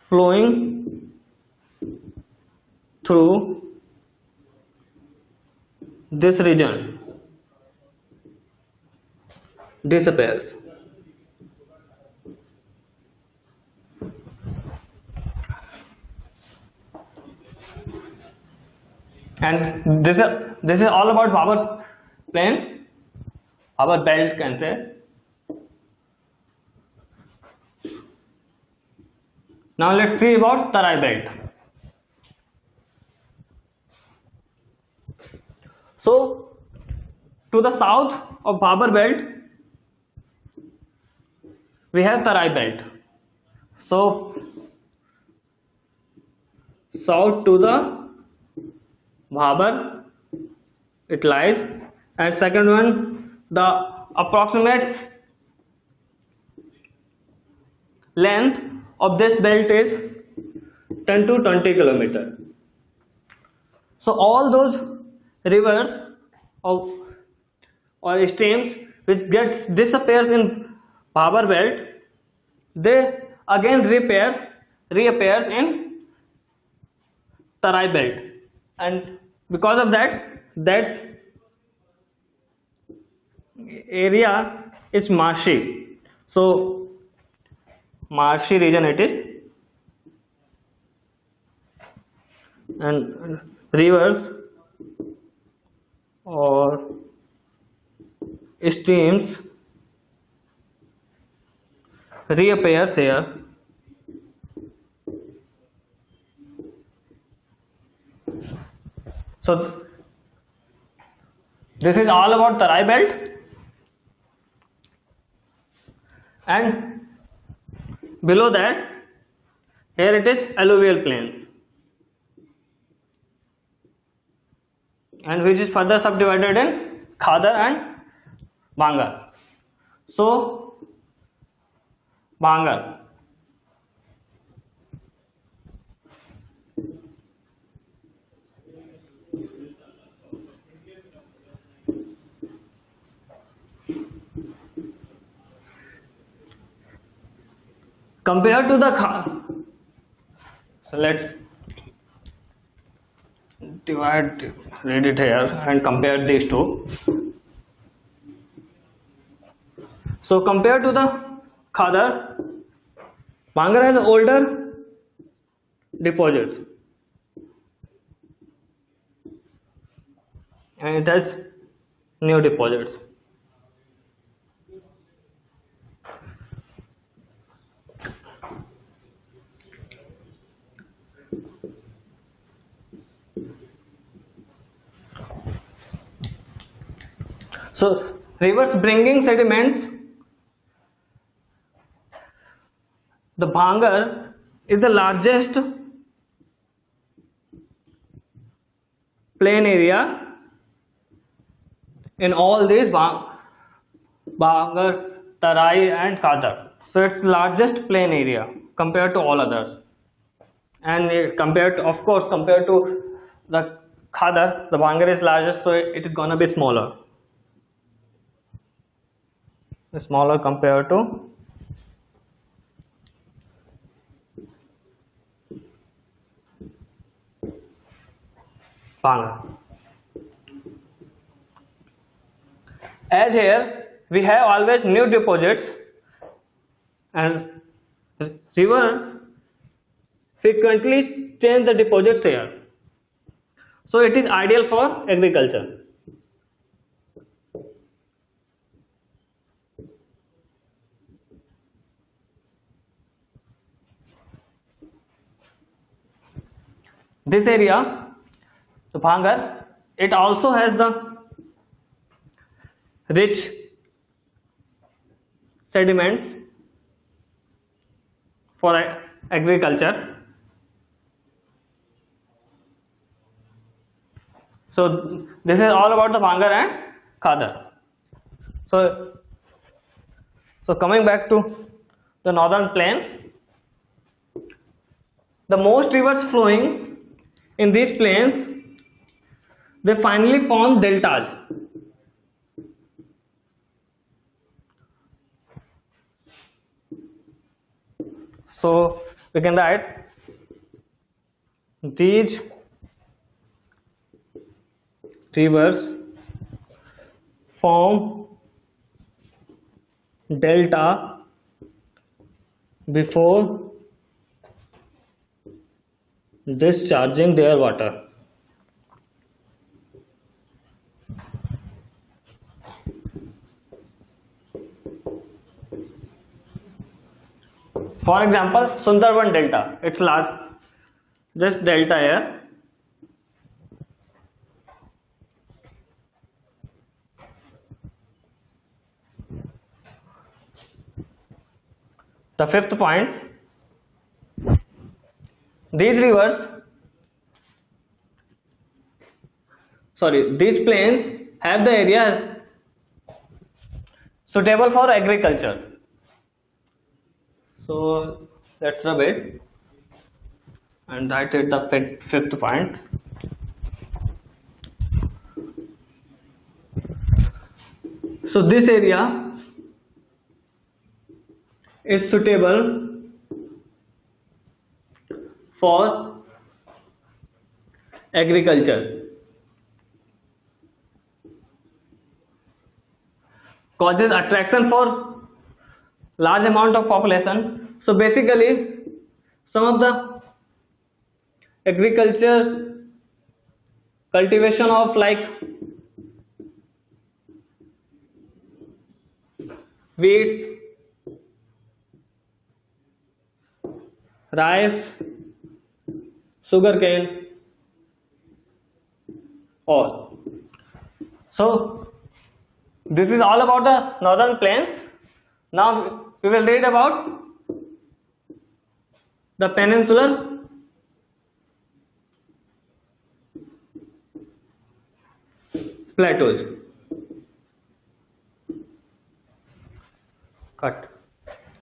flowing through this region disappears. And this is all about Bhabar plain, Bhabar belt can say. Now let's see about Tarai belt. So to the south of Bhabar belt we have Tarai belt. So south to the Bhabar it lies, and second one, the approximate length of this belt is 10 to 20 kilometers. So all those rivers or streams which disappears in Bhabar belt, they again reappear in Tarai belt, and because of that that area is marshy. So marshy region it is, and rivers or streams reappears here. So this is all about Tarai belt, and below that here it is alluvial plain, and which is further subdivided in Khadar and Bhangar. So Bhangar, compared to the so let's read it here and compare these two. So compared to the Khadar, Bhangar has older deposits and it has new deposits. So rivers bringing sediments, the Bhangar is the largest plain area in all these Bhangar, Tarai and Khadar. So it's largest plain area compared to all others, and compared to, of course, compared to the Khadar, the Bhangar is largest, so it is gonna be smaller compared to Bhangar. As here we have always new deposits and rivers frequently change the deposits here, so it is ideal for agriculture. This area, the Bhangar, it also has the rich sediments for agriculture. So this is all about the Bhangar and Khadar. So coming back to the northern plain, the most rivers flowing in these plains, they finally form deltas. So we can write these rivers form delta before discharging their water. For example, Sundarban Delta, it's large, this delta here. The fifth point, these plains have the areas suitable for agriculture. So let's rub it and that is the fifth point. So this area is suitable for agriculture. causes attraction for large amount of population. So basically, some of the agriculture cultivation of like wheat, rice, sugarcane, all. So this is all about the northern plains. Now we will read about the peninsular plateaus. Cut.